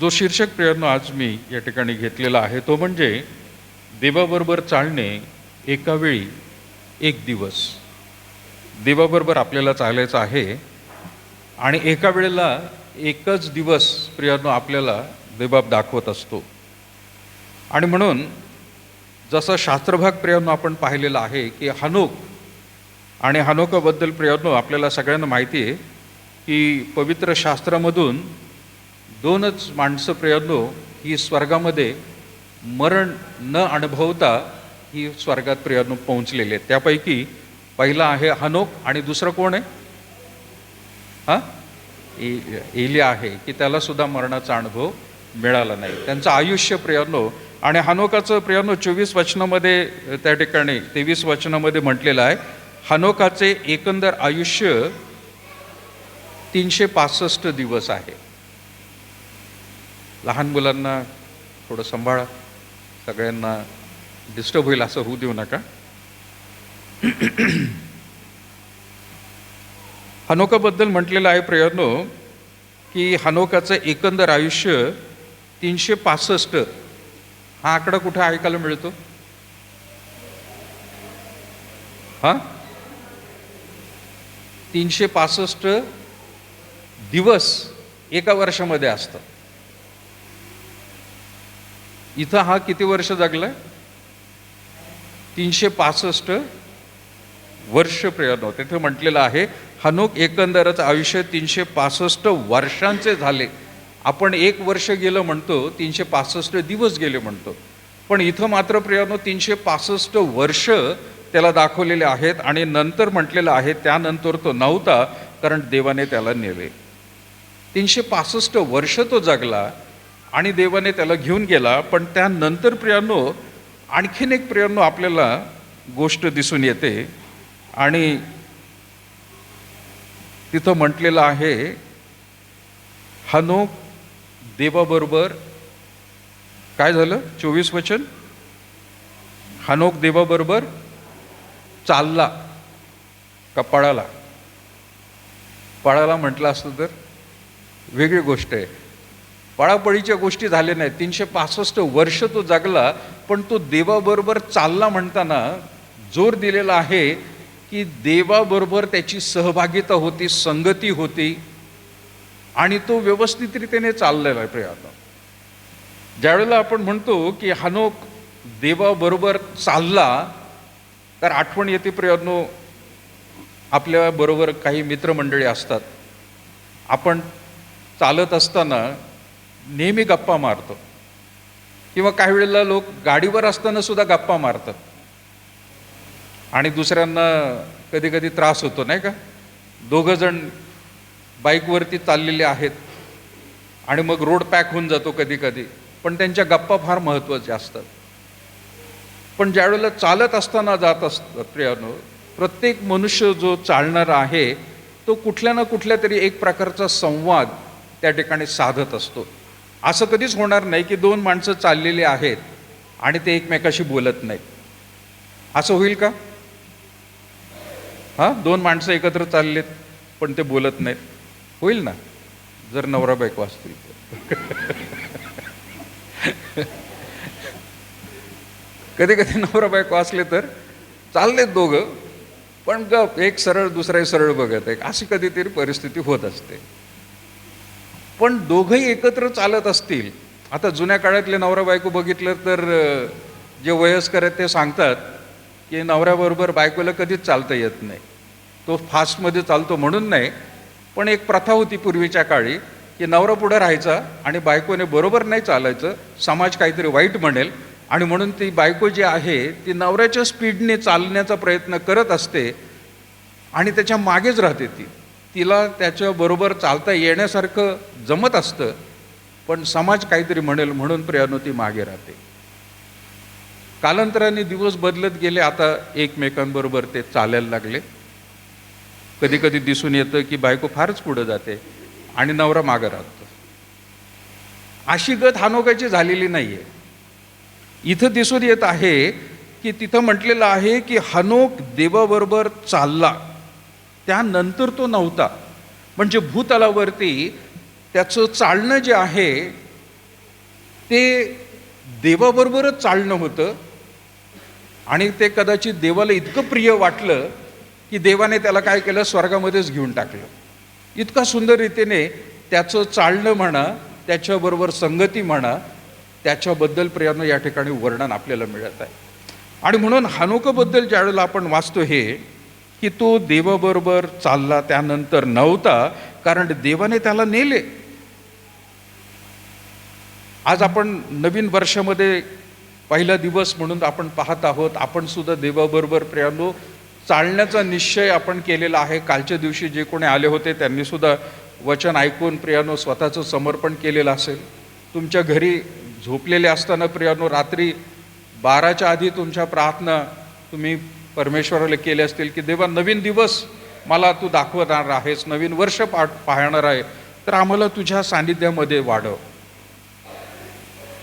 जो शीर्षक प्रियांनो आज मी या ठिकाणी घेतलेला आहे तो म्हणजे देवाबरोबर चालणे एका वेळी एक दिवस. देवाबरोबर आपल्याला चालायचं आहे आणि एका वेळेला एकच दिवस प्रियांनो आपल्याला देव दाखवत असतो. आणि म्हणून जसं शास्त्रभाग प्रियांनो आपण पाहिलेला आहे की हनोक आणि हनोकाबद्दल प्रियांनो आपल्याला सगळ्यांना माहिती आहे की पवित्र शास्त्रामधून दोनच माणसं प्रियांनो ही स्वर्गामध्ये मरण न अनुभवता ही स्वर्गात प्रियांनो पोहोचलेले आहेत. त्यापैकी पहिला आहे हनोक आणि दुसरं कोण आहे? एलिया आहे की त्याला सुद्धा मरणाचा अनुभव मिळाला नाही. त्यांचं आयुष्य प्रियांनो आणि हनोकाचं प्रियांनो 24 वचनामध्ये त्या ठिकाणी 23 वचनामध्ये म्हटलेलं आहे हनोकाचे एकंदर आयुष्य 365 दिवस आहे. लहान मुलांना थोडं सांभाळा, सगळ्यांना डिस्टर्ब होईल असं होऊ देऊ नका. हनोकाबद्दल म्हटलेलं आहे प्रियांनो की हनोकाचं एकंदर आयुष्य 365. हा आकडा कुठे ऐकायला मिळतो? 365 दिवस एका वर्षामध्ये असतात. इथं हा किती वर्ष जगलाय? 365 वर्ष प्रियांनो. तिथे म्हटलेलं आहे हनोक एकंदरच आयुष्य 365 वर्षांचे झाले. आपण एक वर्ष गेलं म्हणतो, 365 दिवस गेले म्हणतो, पण इथं मात्र प्रियांनो 365 वर्ष त्याला दाखवलेले आहेत. आणि नंतर म्हटलेलं आहे त्यानंतर तो नव्हता कारण देवाने त्याला नेले. 365 वर्ष तो जगला आणि देवाने त्याला घेऊन गेला. पण त्यानंतर प्रियांनो आणखीन एक प्रियांनो आपल्याला गोष्ट दिसून येते आणि तिथं म्हटलेलं आहे हनोक देवाबरोबर काय झालं? 24 वचन, हनोक देवाबरोबर चालला का पळाला? पळाला म्हटलं असतं तर वेगळी गोष्ट आहे. पळापळीच्या गोष्टी झाल्या नाहीत. 365 वर्ष तो जगला पण तो देवाबरोबर चालला म्हणताना जोर दिलेला आहे की देवाबरोबर त्याची सहभागिता होती, संगती होती आणि तो व्यवस्थितरित्याने चाललेला आहे प्रियांनो. ज्यावेळेला आपण म्हणतो की हनोक देवाबरोबर चालला तर आठवण येते प्रियांनो आपल्या बरोबर काही मित्रमंडळी असतात. आपण चालत असताना नेहमी गप्पा मारतो किंवा काही वेळेला लोक गाडीवर असताना सुद्धा गप्पा मारतात आणि दुसऱ्यांना कधी कधी त्रास होतो नाही का? दोघं जण बाईकवरती चाललेले आहेत आणि मग रोड पॅक होऊन जातो कधी कधी, पण त्यांच्या गप्पा फार महत्त्वाच्या असतात. पण ज्यावेळेला चालत असताना जात असतात प्रियांनो, प्रत्येक मनुष्य जो चालणारा आहे तो कुठल्या ना कुठल्या तरी एक प्रकारचा संवाद त्या ठिकाणी साधत असतो. असं कधीच होणार नाही की दोन माणसं चाललेली आहेत आणि ते एकमेकाशी बोलत नाहीत. असं होईल का? दोन माणसं एकत्र चाललेत पण ते बोलत नाहीत. होईल ना जर नवरा बायको असतील तर. कधी कधी नवरा बायको असले तर चाललेत दोघं पण गप, एक सरळ दुसरा सरळ बघत आहे, अशी कधीतरी परिस्थिती होत असते. पण दोघंही एकत्र चालत असतील. आता जुन्या काळातले नवरा बायको बघितलं तर जे वयस्कर आहेत ते सांगतात की नवऱ्याबरोबर बायकोला कधीच चालता येत नाही. तो फास्टमध्ये चालतो म्हणून नाही, पण एक प्रथा होती पूर्वीच्या काळी की नवरा पुढं राहायचा आणि बायकोने बरोबर नाही चालायचं, समाज काहीतरी वाईट म्हणेल आणि म्हणून ती बायको जी आहे ती नवऱ्याच्या स्पीडने चालण्याचा प्रयत्न करत असते आणि त्याच्या मागेच राहते. तिला त्याच्याबरोबर चालता येण्यासारखं जमत असतं पण समाज काहीतरी म्हणेल म्हणून प्रियांनो ती मागे राहते. कालांतराने दिवस बदलत गेले, आता एकमेकांबरोबर ते चालायला लागले. कधी कधी दिसून येतं की बायको फारच पुढे जाते आणि नवरा मागं राहतो. अशी गत हनोकाची झालेली नाहीये. इथं दिसून येत आहे की तिथं म्हटलेलं आहे की हनोक देवाबरोबर चालला त्यानंतर तो नव्हता. म्हणजे भूतलावरती त्याचं चालणं जे आहे ते देवाबरोबरच चालणं होतं आणि ते कदाचित देवाला इतकं प्रिय वाटलं की देवाने त्याला काय केलं, स्वर्गामध्येच घेऊन टाकलं. इतका सुंदर रीतीने त्याचं चालणं म्हणा, त्याच्याबरोबर संगती म्हणा, त्याच्याबद्दल प्रियानो या ठिकाणी वर्णन आपल्याला मिळत आहे. आणि म्हणून हानोकबद्दल ज्यावेळेला आपण वाचतो हे की तो देवाबरोबर चालला, त्यानंतर नव्हता, कारण देवाने त्याला नेले. आज आपण नवीन वर्षामध्ये पहिला दिवस म्हणून आपण पाहत आहोत. आपण सुद्धा देवाबरोबर प्रियानो चालण्याचा निश्चय आपण केलेला आहे. कालच्या दिवशी जे कोणी आले होते त्यांनी सुद्धा वचन ऐकून प्रियानो स्वतःचं समर्पण केलेलं असेल. तुमच्या घरी झोपलेले असताना प्रियानो रात्री 12च्या आधी तुमच्या प्रार्थना तुम्ही परमेश्वराला केले असतील की देवा, नवीन दिवस मला तू दाखवणार आहेस, नवीन वर्ष पाहणार आहे, तर आम्हाला तुझ्या सानिध्यामध्ये वाढव.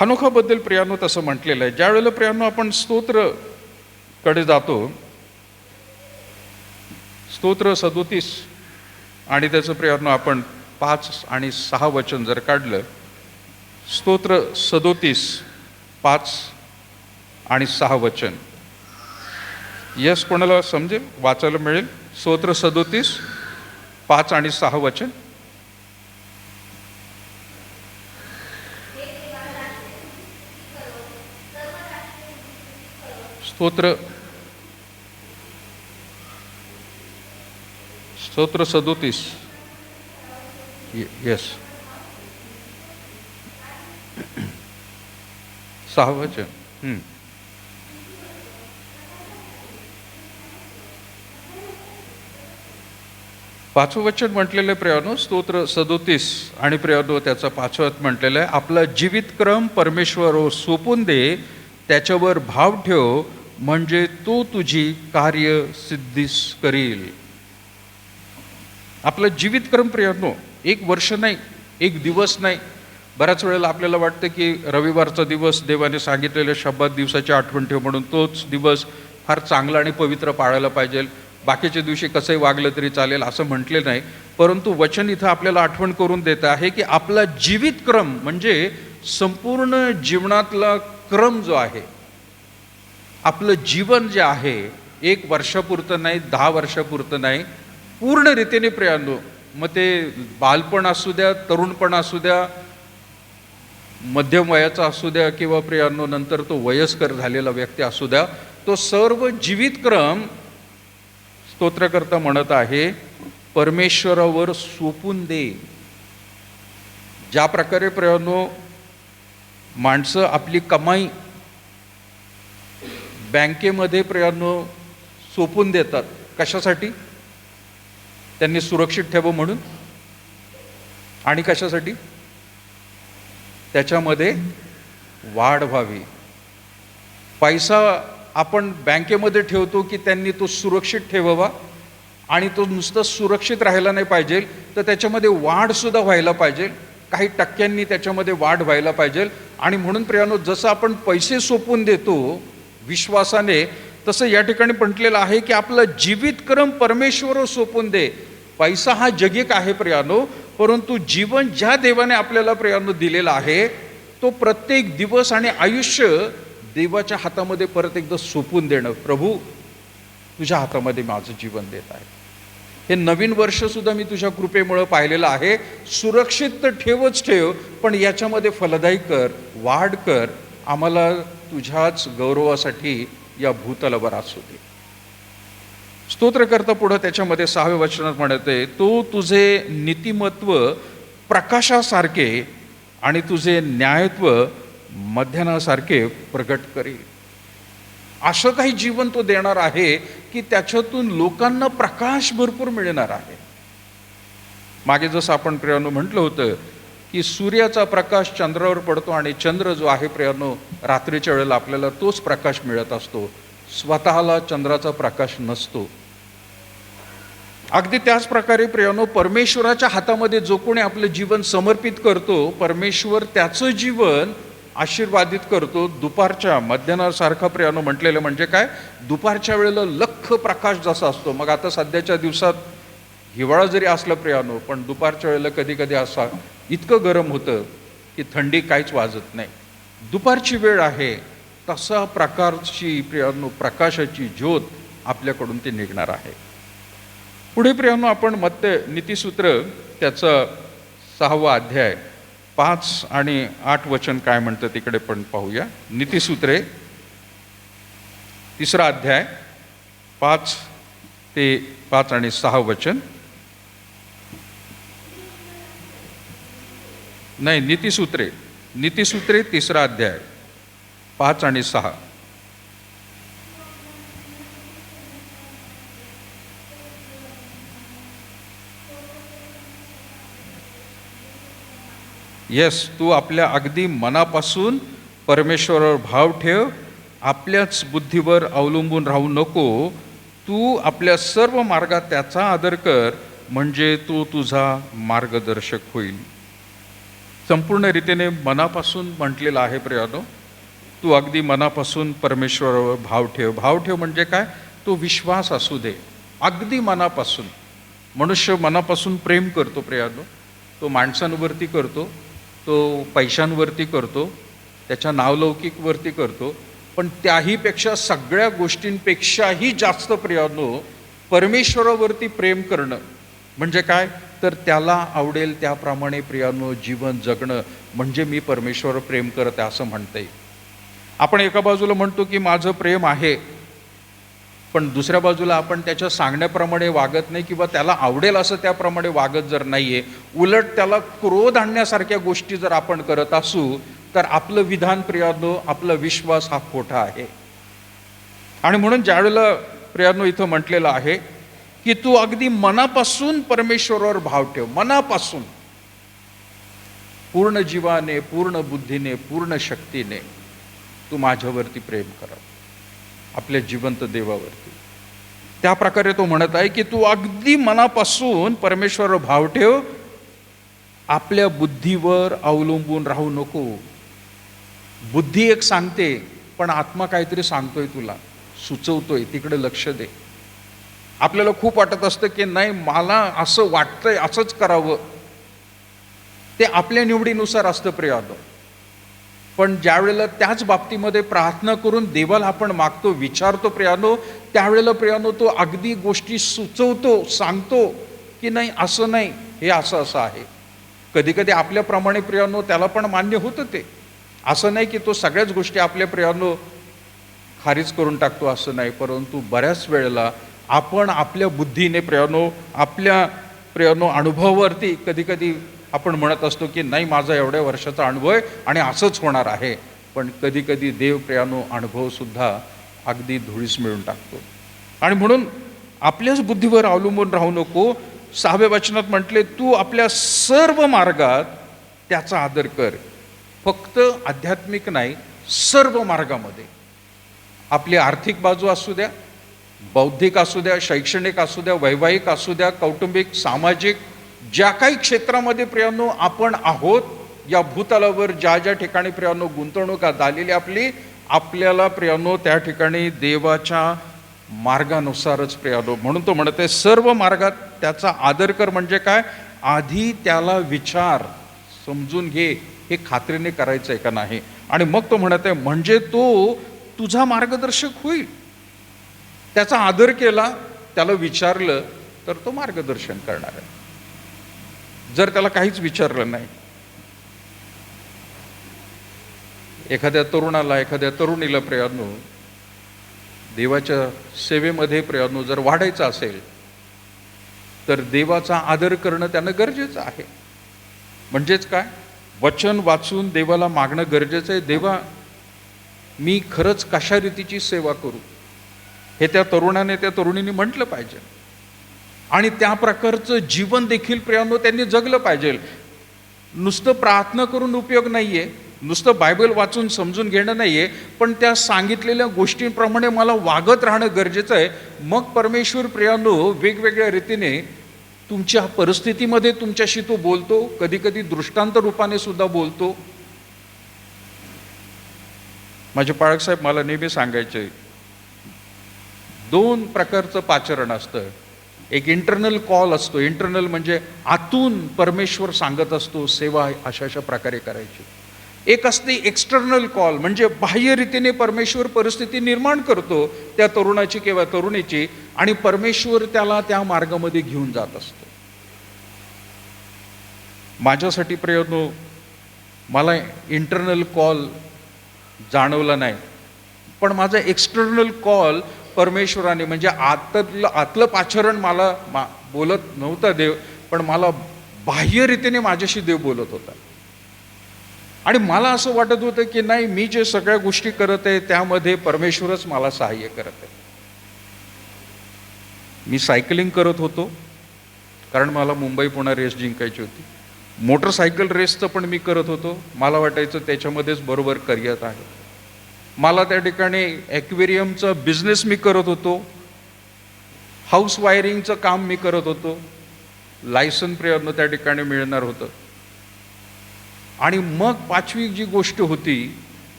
हनोखाबद्दल प्रियानो तसं म्हटलेलं आहे. ज्या वेळेला प्रियानो आपण स्तोत्रकडे जातो, स्तोत्र 37 आणि त्याचं प्रियानो आपण 5 आणि 6 वचन जर काढलं, स्तोत्र 37 5 आणि 6 वचन, यस कोणाला समजेल, वाचायला मिळेल? स्तोत्र 37 5 आणि 6 वचन. स्तोत्र 37 यस 6 वचन. पाचवं वचन म्हटलेलं आहे प्रियानो, स्तोत्र 37 आणि प्रियानो त्याचा 5वात म्हटलेलं आहे, आपला जीवितक्रम परमेश्वर सोपून दे, त्याच्यावर भाव ठेव, म्हणजे तो तुझी कार्य सिद्धीस करील. आपलं जीवितक्रम प्रियानो, एक वर्ष नाही, एक दिवस नाही. बऱ्याच वेळेला आपल्याला वाटतं की रविवारचा दिवस देवाने सांगितलेल्या शब्दात दिवसाची आठवण ठेव म्हणून तोच दिवस फार चांगला आणि पवित्र पाळायला पाहिजे, बाकीच्या दिवशी कसंही वागलं तरी चालेल असं म्हटले नाही. परंतु वचन इथं आपल्याला आठवण करून देत आहे की आपला जीवितक्रम म्हणजे संपूर्ण जीवनातला क्रम जो आहे, आपलं जीवन जे आहे, 1 वर्षापुरतं नाही, 10 वर्षापुरतं नाही, पूर्ण रीतीने प्रियानो, मग ते बालपण असू द्या, तरुणपण असू द्या, मध्यम वयाचा असू द्या, किंवा प्रियानो नंतर तो वयस्कर झालेला व्यक्ती असू द्या, तो सर्व जीवितक्रम स्तोत्रकर्ता म्हणत आहे परमेश्वरावर सोपून दे. ज्या प्रकारे प्रियानो माणसं आपली कमाई बँकेमध्ये प्रियानो सोपून देतात, कशासाठी? त्यांनी सुरक्षित ठेवावं म्हणून. आणि कशासाठी? त्याच्यामध्ये वाढ व्हावी. पैसा आपण बँकेमध्ये ठेवतो की त्यांनी तो सुरक्षित ठेवावा, आणि तो नुसतं सुरक्षित राहायला नाही पाहिजे, तर त्याच्यामध्ये वाढ सुद्धा व्हायला पाहिजे, काही टक्क्यांनी त्याच्यामध्ये वाढ व्हायला पाहिजे. आणि म्हणून प्रियानो, जसं आपण पैसे सोपून देतो विश्वासाने, तसं या ठिकाणी म्हटलेलं आहे की आपलं जीवितक्रम परमेश्वर सोपून दे. पैसा हा जगिक आहे प्रियानो, परंतु जीवन ज्या देवाने आपल्याला प्रियानो दिलेला आहे, तो प्रत्येक दिवस आणि आयुष्य देवाच्या हातामध्ये परत एकदा सोपून देणं. प्रभू, तुझ्या हातामध्ये माझं जीवन देत आहे. हे नवीन वर्ष सुद्धा मी तुझ्या कृपेमुळे पाहिलेलं आहे. सुरक्षित तर ठेवच ठेव, पण याच्यामध्ये फलदायी कर, वाढ कर. आम्हाला तुझ्याच गौरवासाठी या भूतलावर असू दे. स्तोत्रकर्ता पुढं त्याच्यामध्ये 6व्या वचनात म्हणते, तो तुझे नीतिमत्व प्रकाशासारखे आणि तुझे न्यायत्व मध्यान्हासारखे प्रगट करेल. असं काही जीवन तो देणार आहे की त्याच्यातून लोकांना प्रकाश भरपूर मिळणार आहे. मागे जसं आपण प्रियानो म्हटलं होतं की सूर्याचा प्रकाश चंद्रावर पडतो आणि चंद्र जो आहे प्रियानो, रात्रीच्या वेळेला आपल्याला तोच प्रकाश मिळत असतो, स्वतःला चंद्राचा प्रकाश नसतो. अगदी त्याच प्रकारे प्रियानो, परमेश्वराच्या हातामध्ये जो कोणी आपलं जीवन समर्पित करतो, परमेश्वर त्याचं जीवन आशीर्वादित करतो. दुपारच्या मध्यान्हासारखा प्रियानो म्हटलेलं म्हणजे काय? दुपारच्या वेळेला लख प्रकाश जसा असतो. मग आता सध्याच्या दिवसात हिवाळा जरी असला प्रियानो, पण दुपारच्या वेळेला कधी कधी असा इतकं गरम होतं की थंडी काहीच वाजत नाही. दुपारची वेळ आहे, तसा प्रकारची प्रियांनो प्रकाशाची ज्योत आपल्याकडून ती निघणार आहे. पुढे प्रियांनो आपण नीतिसूत्र त्याचा 6वा अध्याय 5 आणि 8 वचन काय म्हणतं तिकडे पण पाहूया. नीतिसूत्रे 3रा अध्याय 5 आणि 6 वचन. नाही, नीतिसूत्रे 3रा अध्याय 5 आणि 6. तू आपल्या अगदी मनापासून परमेश्वरावर भाव ठेव, आपल्याच बुद्धीवर अवलंबून राहू नको. तू आपल्या सर्व मार्गात त्याचा आदर कर, म्हणजे तो तुझा मार्गदर्शक होईल. संपूर्ण रीतीने मनापासून म्हटलेलं आहे प्रियानो. तू अगदी मनापासून परमेश्वरावर भाव ठेव. भाव ठेव म्हणजे काय? तो विश्वास असू दे, अगदी मनापासून. मनुष्य मनापासून प्रेम करतो प्रियानो. तो माणसांवरती करतो, तो पैशांवरती करतो, त्याच्या नावलौकिकवरती करतो. पण त्याहीपेक्षा सगळ्या गोष्टींपेक्षाही जास्त प्रियानो परमेश्वरावरती प्रेम करणं म्हणजे काय? तर त्याला आवडेल त्याप्रमाणे प्रियानो जीवन जगणं म्हणजे मी परमेश्वरावर प्रेम करत आहे असं म्हणता येईल. आपण एका बाजूला म्हणतो की माझं प्रेम आहे, पण दुसऱ्या बाजूला आपण त्याच्या सांगण्याप्रमाणे वागत नाही किंवा त्याला आवडेल असं त्याप्रमाणे वागत जर नाहीये, उलट त्याला क्रोध आणण्यासारख्या गोष्टी जर आपण करत असू, तर आपलं विधान प्रियानो, आपला विश्वास हा खोटा आहे. आणि म्हणून ज्यावेळेला प्रियानो इथं म्हटलेलं आहे की तू अगदी मनापासून परमेश्वरावर भाव ठेव, मनापासून, पूर्ण जीवाने, पूर्ण बुद्धीने, पूर्ण शक्तीने तू माझ्यावरती प्रेम कर, आपल्या जिवंत देवावरती. त्या प्रकारे तो म्हणत आहे की तू अगदी मनापासून परमेश्वरावर भाव ठेव, आपल्या बुद्धीवर अवलंबून राहू नको. बुद्धी एक सांगते, पण आत्मा काहीतरी सांगतोय, तुला सुचवतोय, तिकडे लक्ष दे. आपल्याला खूप वाटत असतं की नाही, मला असं वाटतंय असंच करावं. ते आपल्या निवडीनुसार असतं प्रियानो. पण ज्या वेळेला त्याच बाबतीमध्ये प्रार्थना करून देवाला आपण मागतो, विचारतो प्रियानो, त्यावेळेला प्रियानो तो अगदी गोष्टी सुचवतो, सांगतो की नाही असं नाही, हे असं असं आहे. कधी कधी आपल्याप्रमाणे प्रियानो त्याला पण मान्य होतं ते. असं नाही की तो सगळ्याच गोष्टी आपल्या प्रियानो खारिज करून टाकतो, असं नाही. परंतु बऱ्याच वेळेला आपण आपल्या बुद्धीने प्रियानो, आपल्या प्रियानो अनुभवावरती कधी कधी आपण म्हणत असतो की नाही, माझा एवढ्या वर्षाचा अनुभव आहे आणि असंच होणार आहे. पण कधी कधी देव प्रियानो अनुभव सुद्धा अगदी धुळीस मिळून टाकतो. आणि म्हणून आपल्याच बुद्धीवर अवलंबून राहू नको. 6व्या वचनात म्हटले, तू आपल्या सर्व मार्गात त्याचा आदर कर. फक्त आध्यात्मिक नाही, सर्व मार्गामध्ये. आपली आर्थिक बाजू असू द्या, बौद्धिक असू द्या, शैक्षणिक असू द्या, वैवाहिक असू द्या, कौटुंबिक, सामाजिक, ज्या काही क्षेत्रामध्ये प्रियानो आपण आहोत, या भूतलावर ज्या ज्या ठिकाणी प्रियानो गुंतवणूक झालेली आपली, आपल्याला प्रियानो त्या ठिकाणी देवाच्या मार्गानुसारच प्रियानो. म्हणून तो म्हणते सर्व मार्गात त्याचा आदर कर. म्हणजे काय? आधी त्याला विचार, समजून घे, हे खात्रीने करायचं आहे का नाही. आणि मग तो म्हणत आहे म्हणजे तो तुझा मार्गदर्शक होईल. त्याचा आदर केला, त्याला विचारलं, तर तो मार्गदर्शन करणार आहे. जर त्याला काहीच विचारलं नाही, एखाद्या तरुणाला, एखाद्या तरुणीला प्रियानो देवाच्या सेवेमध्ये प्रियानो जर वाढायचं असेल, तर देवाचा आदर करणं त्यानं गरजेचं आहे. म्हणजेच काय? वचन वाचून देवाला मागणं गरजेचं आहे. देवा, मी खरंच कशा रीतीची सेवा करू, हे त्या तरुणाने, त्या तरुणीने म्हटलं पाहिजे. आणि त्या प्रकारचं जीवन देखील प्रियानो त्यांनी जगलं पाहिजे. नुसतं प्रार्थना करून उपयोग नाहीये, नुसतं बायबल वाचून समजून घेणं नाहीये, पण त्या सांगितलेल्या गोष्टींप्रमाणे मला वागत राहणं गरजेचं आहे. मग परमेश्वर प्रियानो वेगवेगळ्या रीतीने तुमच्या परिस्थितीमध्ये तुमच्याशी तो बोलतो. कधी कधी दृष्टांत रूपाने सुद्धा बोलतो. माझे पाळक साहेब मला नेहमी सांगायचे, 2 प्रकारचं पाचारण असतं. एक इंटरनल कॉल असतो. इंटरनल म्हणजे आतून परमेश्वर सांगत असतो, सेवा अशा अशा प्रकारे करायची. एक असते एक्सटर्नल कॉल, म्हणजे बाह्य रीतीने परमेश्वर परिस्थिती निर्माण करतो त्या तरुणाची किंवा तरुणीची, आणि परमेश्वर त्याला त्या मार्गामध्ये घेऊन जात असतो. माझ्यासाठी प्रियनो, मला इंटरनल कॉल जाणवला नाही, पण माझा एक्सटर्नल कॉल परमेश्वराने, म्हणजे आतलं पाचारण मला बोलत नव्हता देव, पण मला बाह्य रीतीने माझ्याशी देव बोलत होता. आणि मला असं वाटत होतं की नाही, मी जे सगळ्या गोष्टी करत आहे त्यामध्ये परमेश्वरच मला सहाय्य करत आहे. मी सायकलिंग करत होतो, कारण मला मुंबई पुणे रेस जिंकायची होती. मोटरसायकल रेसचं पण मी करत होतो, मला वाटायचं त्याच्यामध्येच बरोबर करिअर आहे. मला त्या ठिकाणी ॲक्वेरियमचा बिझनेस मी करत होतो, हाऊस वायरिंगचं काम मी करत होतो, लायसन प्रयत्न त्या ठिकाणी मिळणार होतं. आणि मग पाचवी जी गोष्ट होती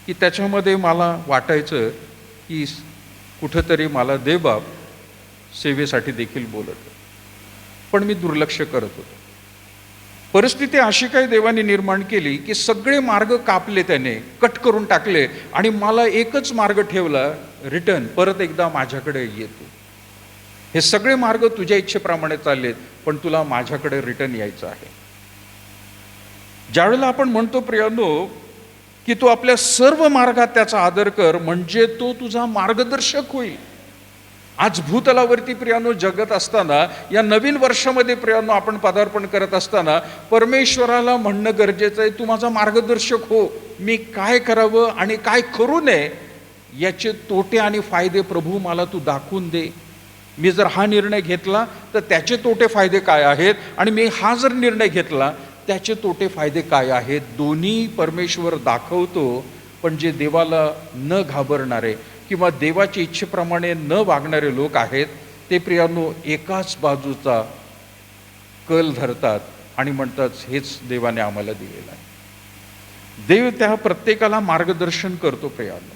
की त्याच्यामध्ये मला वाटायचं की कुठंतरी मला देवबाप सेवेसाठी देखील बोलत, पण मी दुर्लक्ष करत होतो. परिस्थिती अशी काही देवाने निर्माण केली की सगळे मार्ग कापले, त्याने कट करून टाकले, आणि मला एकच मार्ग ठेवला, रिटर्न, परत एकदा माझ्याकडे येतो. हे सगळे मार्ग तुझ्या इच्छेप्रमाणे चाललेत, पण तुला माझ्याकडे रिटर्न यायचं आहे. ज्यावेळेला आपण म्हणतो प्रियानो की तू आपल्या सर्व मार्गात त्याचा आदर कर, म्हणजे तो तुझा मार्गदर्शक होईल. आज भूतलावरती प्रियानो जगत असताना, या नवीन वर्षामध्ये प्रियानो आपण पदार्पण करत असताना, परमेश्वराला म्हणणं गरजेचं आहे, तू माझा मार्गदर्शक हो. मी काय करावं आणि काय करू नये याचे तोटे आणि फायदे प्रभू मला तू दाखवून दे. मी जर हा निर्णय घेतला तर त्याचे तोटे फायदे काय आहेत, आणि मी हा जर निर्णय घेतला त्याचे तोटे फायदे काय आहेत, दोन्ही परमेश्वर दाखवतो. पण जे देवाला न घाबरणारे किंवा देवाच्या इच्छेप्रमाणे न वागणारे लोक आहेत, ते प्रियानो एकाच बाजूचा कल धरतात आणि म्हणतात हेच देवाने आम्हाला दिलेलं आहे. देव त्या प्रत्येकाला मार्गदर्शन करतो प्रियानो,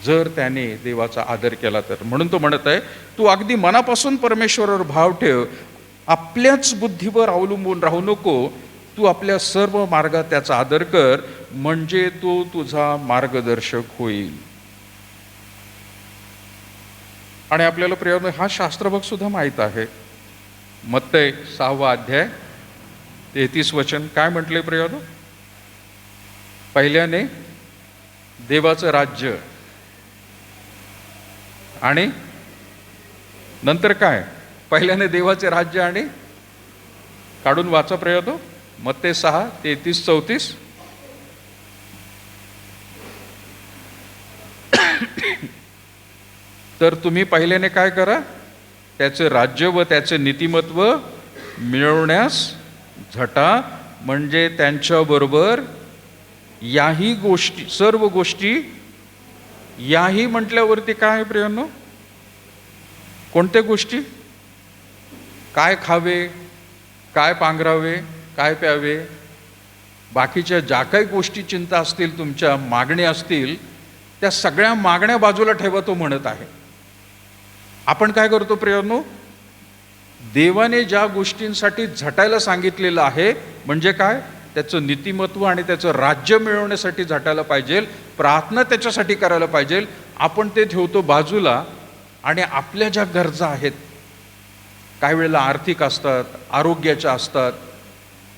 जर त्याने देवाचा आदर केला तर. म्हणून तो म्हणत आहे, तू अगदी मनापासून परमेश्वरावर भाव ठेव, आपल्याच बुद्धीवर अवलंबून राहू नको, तू आपल्या सर्व मार्गात त्याचा आदर कर, म्हणजे तो तुझा मार्गदर्शक होईल. आणि आपल्याला प्रियानो हा शास्त्रभाग सुद्धा माहीत आहे. मत्तय 6 अध्याय 33 वचन काय म्हटले प्रियानो? पहिल्याने देवाचं राज्य, आणि नंतर काय? पहिल्याने देवाचे राज्य, आणि काढून वाचा प्रियानो, मत्तय 6 33 34. तर तुम्ही पहिल्याने काय करा? त्याचे राज्य व त्याचे नीतिमत्व मिळवण्यास झटा, म्हणजे त्यांच्याबरोबर याही गोष्टी, सर्व गोष्टी, याही म्हटल्यावरती काय आहे प्रियानो? कोणत्या गोष्टी? काय खावे, काय पांघरावे, काय प्यावे, बाकीच्या ज्या काही गोष्टी चिंता असतील, तुमच्या मागण्या असतील, त्या सगळ्या मागण्या बाजूला ठेवा, तो म्हणत आहे. आपण काय करतो प्रियानो? देवाने ज्या गोष्टींसाठी झटायला सांगितलेलं आहे, म्हणजे काय? त्याचं नीतिमत्व आणि त्याचं राज्य मिळवण्यासाठी झटायला पाहिजे, प्रार्थना त्याच्यासाठी करायला पाहिजे. आपण ते ठेवतो बाजूला, आणि आपल्या ज्या गरजा आहेत, काही वेळेला आर्थिक असतात, आरोग्याच्या असतात,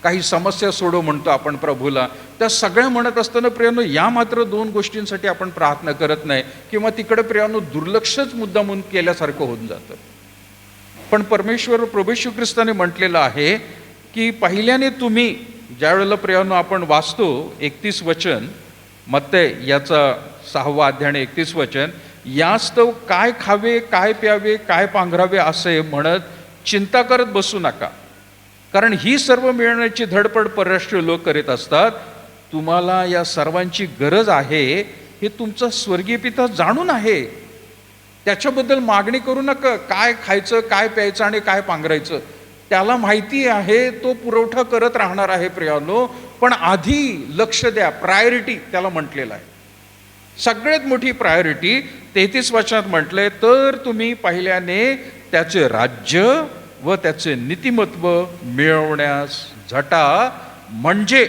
काही समस्या सोडव म्हणतो आपण प्रभूला, त्या सगळ्या म्हणत असताना प्रियानो या मात्र 2 गोष्टींसाठी आपण प्रार्थना करत नाही, किंवा तिकडे प्रियानो दुर्लक्षच मुद्दामून केल्यासारखं होऊन जातं. पण परमेश्वर प्रभू येशू ख्रिस्ताने म्हटलेलं आहे की पहिल्याने तुम्ही, ज्या वेळेला प्रियानो आपण वाचतो 31 वचन, मत्तय याचा 6 अध्याय 31 वचन, यास्तव काय खावे, काय प्यावे, काय पांघरावे असे म्हणत चिंता करत बसू नका, कारण ही सर्व मिळवण्याची धडपड परराष्ट्रीय लोक करीत असतात. तुम्हाला या सर्वांची गरज आहे हे तुमचा स्वर्गीय पिता जाणून आहे. त्याच्याबद्दल मागणी करू नका, काय खायचं, काय प्यायचं आणि काय पांघरायचं, त्याला माहिती आहे, तो पुरवठा करत राहणार आहे प्रियानो. पण आधी लक्ष द्या, प्रायोरिटी त्याला म्हटलेलं आहे. सगळ्यात मोठी प्रायोरिटी 33 वचनात म्हटलंय, तर तुम्ही पहिल्याने त्याचे राज्य व त्याचे नीतिमत्व मिळवण्यास झटा, म्हणजे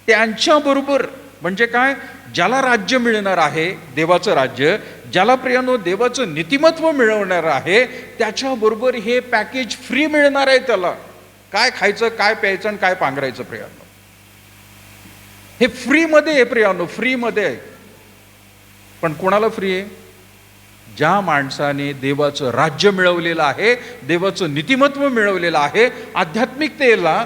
त्यांच्याबरोबर, म्हणजे काय, ज्याला राज्य मिळणार आहे, देवाचं राज्य, ज्याला प्रियानो देवाचं नीतिमत्व मिळवणार आहे, त्याच्याबरोबर हे पॅकेज फ्री मिळणार आहे. त्याला काय खायचं, काय प्यायचं आणि काय पांघरायचं प्रियानो, हे फ्रीमध्ये आहे प्रियानो, फ्रीमध्ये आहे. पण कोणाला फ्री आहे? ज्या माणसाने देवाचं राज्य मिळवलेलं आहे, देवाचं नीतिमत्व मिळवलेलं आहे, आध्यात्मिकतेला,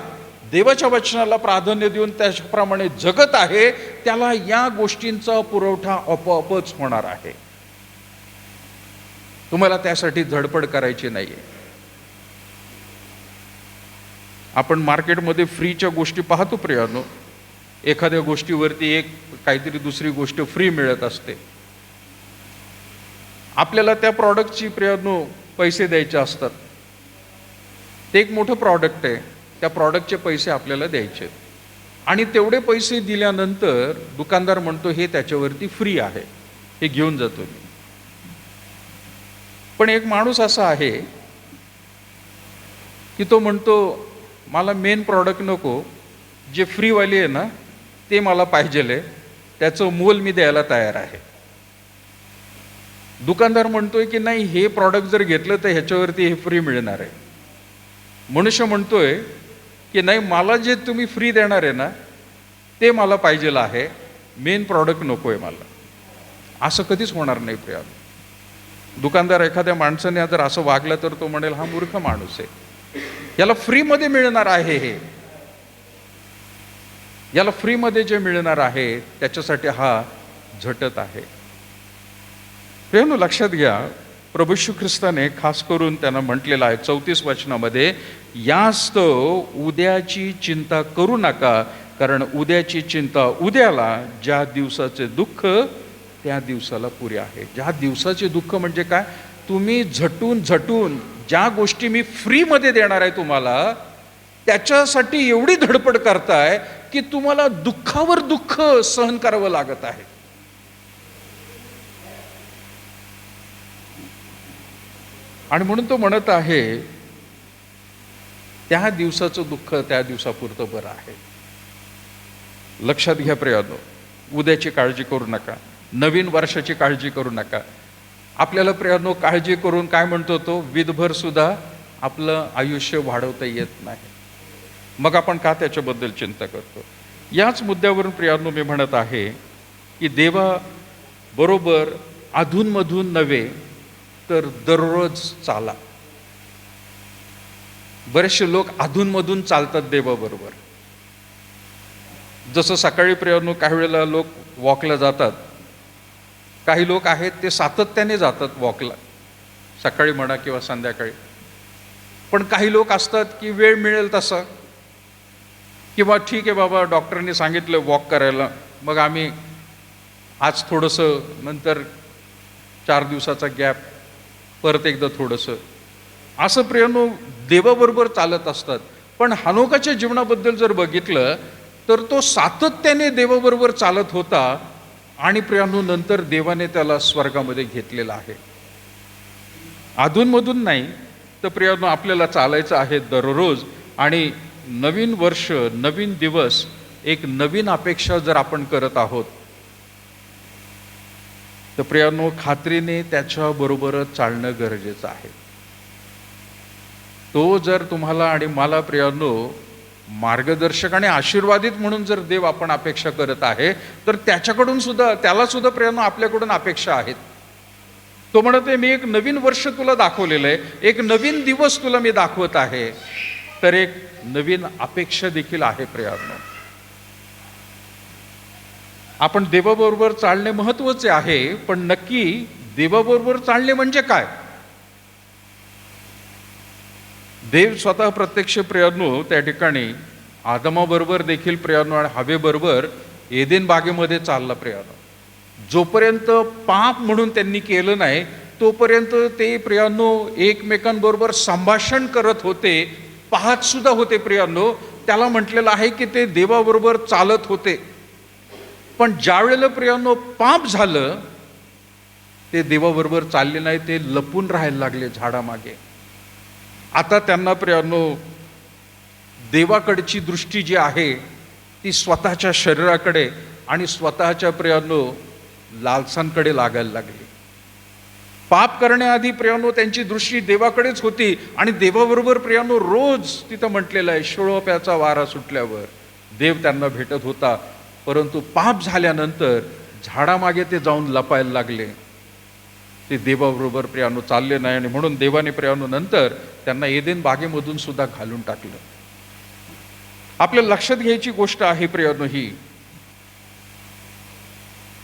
देवाच्या वचनाला प्राधान्य देऊन त्याप्रमाणे जगत आहे, त्याला या गोष्टींचा पुरवठा आपोआपच होणार आहे. तुम्हाला त्यासाठी धडपड करायची नाहीये. आपण मार्केटमध्ये फ्रीच्या गोष्टी पाहतो प्रियानो, एखाद्या गोष्टीवरती एक काहीतरी दुसरी गोष्ट फ्री मिळत असते. आपल्याला त्या प्रॉडक्टची प्रियानो पैसे द्यायचे असतात. ते एक मोठं प्रॉडक्ट आहे, त्या प्रॉडक्टचे पैसे आपल्याला द्यायचे आणि तेवढे पैसे दिल्यानंतर दुकानदार म्हणतो हे त्याच्यावरती फ्री आहे, हे घेऊन जातो मी. पण एक माणूस असा आहे की तो म्हणतो मला मेन प्रॉडक्ट नको, जे फ्रीवाली आहे ना ते मला पाहिजेल आहे, त्याचं मोल मी द्यायला तयार आहे. दुकानदार म्हणतोय की नाही, हे प्रॉडक्ट जर घेतलं तर ह्याच्यावरती हे फ्री मिळणार आहे. मनुष्य म्हणतोय की नाही, मला जे तुम्ही फ्री देणार आहे ना ते मला पाहिजेल आहे, मेन प्रॉडक्ट नको आहे मला. असं कधीच होणार नाही प्रिया. दुकानदार एखाद्या माणसाने जर असं वागलं तर तो म्हणेल हा मूर्ख माणूस आहे, याला फ्रीमध्ये मिळणार आहे, हे याला फ्रीमध्ये जे मिळणार आहे त्याच्यासाठी हा झटत आहे. प्रियानो लक्षात घ्या, प्रभू येशू ख्रिस्ताने खास करून त्यांना म्हटलेलं आहे 34 वचनामध्ये, यास्तव उद्याची चिंता करू नका, कारण उद्याची चिंता उद्याला, ज्या दिवसाचे दुःख त्या दिवसाला पुरे आहे. ज्या दिवसाचे दुःख म्हणजे काय, तुम्ही झटून झटून ज्या गोष्टी मी फ्रीमध्ये देणार आहे तुम्हाला, त्याच्यासाठी एवढी धडपड करताय की तुम्हाला दुःखावर दुःख सहन करावं लागत आहे. आणि म्हणून तो म्हणत आहे त्या दिवसाचं दुःख त्या दिवसापुरतं बरं आहे. लक्षात घ्या प्रियानो, उद्याची काळजी करू नका, नवीन वर्षाची काळजी करू नका. आपल्याला प्रियानो काळजी करून काय म्हणतो तो, विधभर सुद्धा आपलं आयुष्य वाढवता येत नाही. मग आपण का त्याच्याबद्दल चिंता करतो? याच मुद्द्यावरून प्रियानो मी म्हणत आहे की देवा बरोबर अधूनमधून नव्हे तर दररोज चाला. बरेचसे लोक अधूनमधून चालतात देवाबरोबर. जसं सकाळी प्रियानो काही वेळेला लोक वॉकला जातात, काही लोक आहेत ते सातत्याने जातात वॉकला, सकाळी म्हणा किंवा संध्याकाळी. पण काही लोक असतात की वेळ मिळेल तसा, किंवा ठीक आहे बाबा डॉक्टरांनी सांगितलं वॉक करायला, मग आम्ही आज थोडंसं, नंतर 4 दिवसाचा गॅप, परत एकदा थोडंसं, असं प्रियानो देवाबरोबर चालत असतात. पण हनोकाच्या जीवनाबद्दल जर बघितलं तर तो सातत्याने देवाबरोबर चालत होता आणि प्रियानो नंतर देवाने त्याला स्वर्गामध्ये घेतलेला आहे. अधूनमधून नाही तर प्रियानो आपल्याला चालायचं आहे दररोज. आणि नवीन वर्ष, नवीन दिवस, एक नवीन अपेक्षा जर आपण करत आहोत तर प्रियानो खात्रीने त्याच्याबरोबरच चालणं गरजेचं आहे. तो जर तुम्हाला आणि मला प्रियानो मार्गदर्शक आणि आशीर्वादित म्हणून जर देव आपण अपेक्षा करत आहे तर त्याच्याकडून सुद्धा, त्याला सुद्धा प्रियानो आपल्याकडून अपेक्षा आहेत. तो म्हणते मी एक नवीन वर्ष तुला दाखवलेलं आहे, एक नवीन दिवस तुला मी दाखवत आहे, तर एक नवीन अपेक्षा देखील आहे प्रियानो. आपण देवाबरोबर चालणे महत्वाचे आहे, पण नक्की देवाबरोबर चालणे म्हणजे काय? देव स्वतः प्रत्यक्ष प्रियानो त्या ठिकाणी आदमाबरोबर देखील प्रियानो आणि हवेबरोबर एदेन बागेमध्ये चालला प्रियानो. जोपर्यंत पाप म्हणून त्यांनी केलं नाही तोपर्यंत ते प्रियानो एकमेकांबरोबर संभाषण करत होते, पाहत सुद्धा होते प्रियानो. त्याला म्हटलेलं आहे की ते देवाबरोबर चालत होते. पण ज्या वेळेला प्रियानो पाप झालं ते देवाबरोबर चालले नाही, ते लपून राहायला लागले झाडामागे. आता त्यांना प्रियानो देवाकडची दृष्टी जी आहे ती स्वतःच्या शरीराकडे आणि स्वतःच्या प्रियानो लालसांकडे लागायला लागली. पाप करण्याआधी प्रियानो त्यांची दृष्टी देवाकडेच होती आणि देवाबरोबर प्रियानो रोज तिथं म्हटलेलं आहे शिळोप्याचा वारा सुटल्यावर देव त्यांना भेटत होता. परंतु पाप झाल्यानंतर झाडामागे ते जाऊन लपायला लागले. ते देवाबरोबर प्रियानो चालले नाही आणि म्हणून देवाने प्रियानो नंतर त्यांना एदेन बागेमधून सुद्धा घालून टाकलं. आपल्या लक्षात घ्यायची गोष्ट आहे प्रियानो ही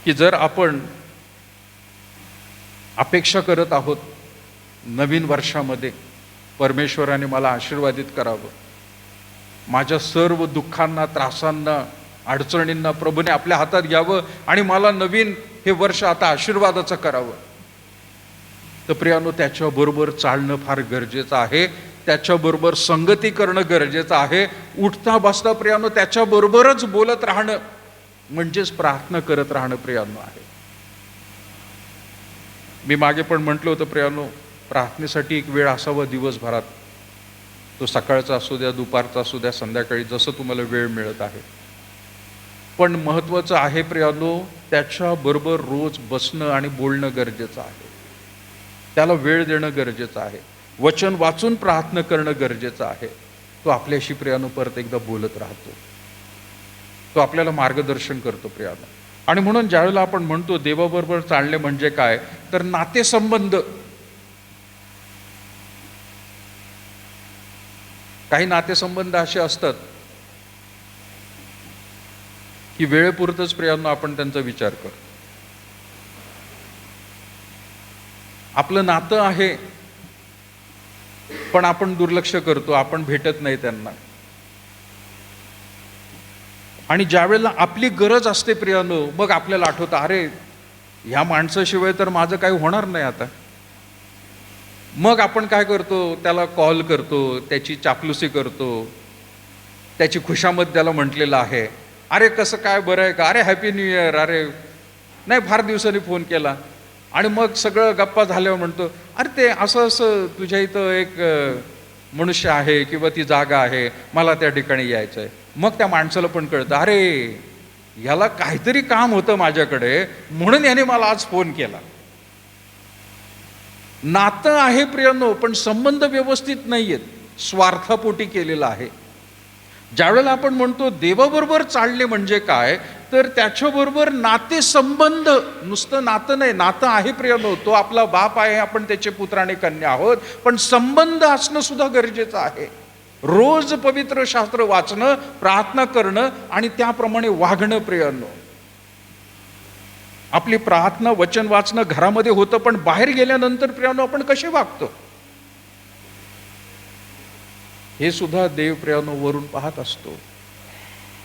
की जर आपण अपेक्षा करत आहोत नवीन वर्षामध्ये परमेश्वराने मला आशीर्वादित करावं, माझ्या सर्व दुःखांना, त्रासांना, अडचणींना प्रभूने आपल्या हातात घ्यावं आणि मला नवीन हे वर्ष आता आशीर्वादाचं करावं, तर प्रियानो त्याच्याबरोबर चालणं फार गरजेचं आहे. त्याच्याबरोबर संगती करणं गरजेचं आहे. उठता बसता प्रियानो त्याच्याबरोबरच बोलत राहणं म्हणजेच प्रार्थना करत राहणं प्रियानो आहे. मी मागे पण म्हटलं होतं प्रियानो, प्रार्थनेसाठी एक वेळ असावा दिवसभरात. तो सकाळचा असू द्या, दुपारचा असू द्या, संध्याकाळी, जसं तुम्हाला वेळ मिळत आहे. पण महत्त्वाचं आहे प्रियानो त्याच्याबरोबर रोज बसणं आणि बोलणं गरजेचं आहे. त्याला वेळ देणं गरजेचं आहे. वचन वाचून प्रार्थना करणं गरजेचं आहे. तो आपल्याशी प्रियानो परत एकदा बोलत राहतो. तो आपल्याला मार्गदर्शन करतो प्रियानो. आणि म्हणून ज्यावेळेला आपण म्हणतो देवाबरोबर चालणे म्हणजे काय, तर नातेसंबंध. काही नातेसंबंध असे असतात की वेळेपुरतच प्रियानो आपण त्यांचा विचार करतो. आपलं नातं आहे पण आपण दुर्लक्ष करतो, आपण भेटत नाही त्यांना. आणि ज्यावेळेला आपली गरज असते प्रियानो मग आपल्याला आठवतं, अरे ह्या माणसाशिवाय तर माझं काही होणार नाही आता. मग आपण काय करतो, त्याला कॉल करतो, त्याची चापलुसी करतो, त्याची खुशामत त्याला म्हटलेलं आहे, अरे कसं काय, बरं आहे का, अरे हॅपी न्यू इयर, अरे नाही फार दिवसांनी फोन केला. आणि मग सगळं गप्पा झाल्यावर म्हणतो, अरे ते असं असं तुझ्या इथं एक मनुष्य आहे किंवा ती जागा आहे, मला त्या ठिकाणी यायचं आहे. मग त्या माणसाला पण कळतं, अरे ह्याला काहीतरी काम होतं माझ्याकडे म्हणून याने मला आज फोन केला. नातं आहे प्रियानो पण संबंध व्यवस्थित नाहीयेत, स्वार्थापोटी केलेला आहे. ज्यावेळेला आपण म्हणतो देवाबरोबर चालणे म्हणजे काय, तर त्याच्याबरोबर नातेसंबंध, नुसतं नातं नाही, नातं आहे प्रियानो, तो आपला बाप आहे, आपण त्याचे पुत्र आणि कन्या आहोत, पण संबंध असणं सुद्धा गरजेचं आहे. रोज पवित्र शास्त्र वाचणं, प्रार्थना करणं आणि त्याप्रमाणे वागणं प्रियानो. आपली प्रार्थना, वचन वाचणं घरामध्ये होतं, पण बाहेर गेल्यानंतर प्रियानो आपण कसे वागतो हे सुद्धा देव प्रियानो वरून पाहत असतो.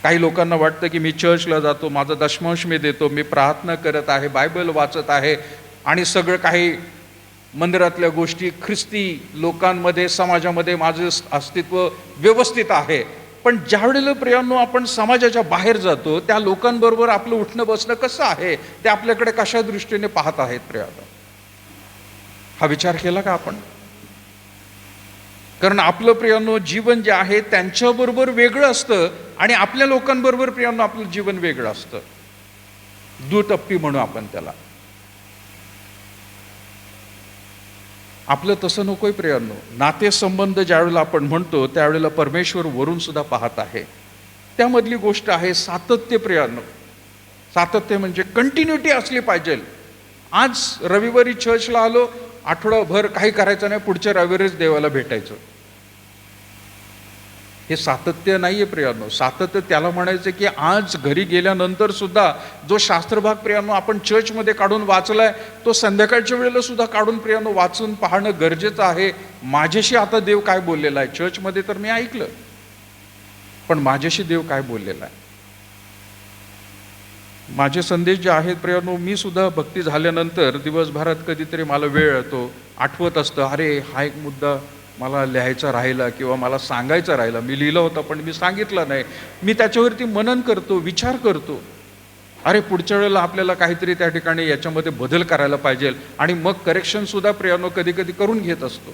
काही लोकांना वाटतं की मी चर्चला जातो, माझा दशमांश मी देतो, मी प्रार्थना करत आहे, बायबल वाचत आहे आणि सगळं काही मंदिरातल्या गोष्टी, ख्रिस्ती लोकांमध्ये, समाजामध्ये माझं अस्तित्व व्यवस्थित आहे. पण ज्यावेळेला प्रियानो आपण समाजाच्या बाहेर जातो त्या लोकांबरोबर आपलं उठणं बसणं कसं आहे, ते आपल्याकडे कशा दृष्टीने पाहत आहेत प्रियानो, हा विचार केला का आपण? कारण आपलं प्रियानो जीवन जे आहे त्यांच्याबरोबर वेगळं असतं आणि आपल्या लोकांबरोबर प्रियानो आपलं जीवन वेगळं असतं. दुटप्पी म्हणू आपण त्याला. आपलं तसं नकोय प्रियानो. नातेसंबंध ज्यावेळेला आपण म्हणतो त्यावेळेला परमेश्वर वरून सुद्धा पाहत आहे. त्यामधली गोष्ट आहे सातत्य प्रियानो. सातत्य म्हणजे कंटिन्युटी असली पाहिजे. आज रविवारी चर्चला आलो, आठवडाभर काही करायचं नाही, पुढच्या रविवारीच देवाला भेटायचं, हे सातत्य नाहीये प्रियानो. सातत्य त्याला म्हणायचं की आज घरी गेल्यानंतर सुद्धा जो शास्त्रभाग प्रियानो आपण चर्चमध्ये काढून वाचलाय तो संध्याकाळच्या वेळेला सुद्धा काढून प्रियानो वाचून पाहणं गरजेचं आहे. माझ्याशी आता देव काय बोललेला आहे, चर्चमध्ये तर मी ऐकलं, पण माझ्याशी देव काय बोललेला आहे. माझे संदेश जे आहेत प्रियानो, मी सुद्धा भक्ती झाल्यानंतर दिवसभरात कधीतरी मला वेळ येतो, आठवत असतं, अरे हा एक मुद्दा मला लिहायचा राहिला किंवा मला सांगायचा राहिला, मी लिहिलं होतं पण मी सांगितलं नाही. मी त्याच्यावरती मनन करतो, विचार करतो, अरे पुढच्या वेळेला आपल्याला काहीतरी त्या ठिकाणी याच्यामध्ये बदल करायला पाहिजे आणि मग करेक्शन सुद्धा प्रियानो कधी कधी करून घेत असतो.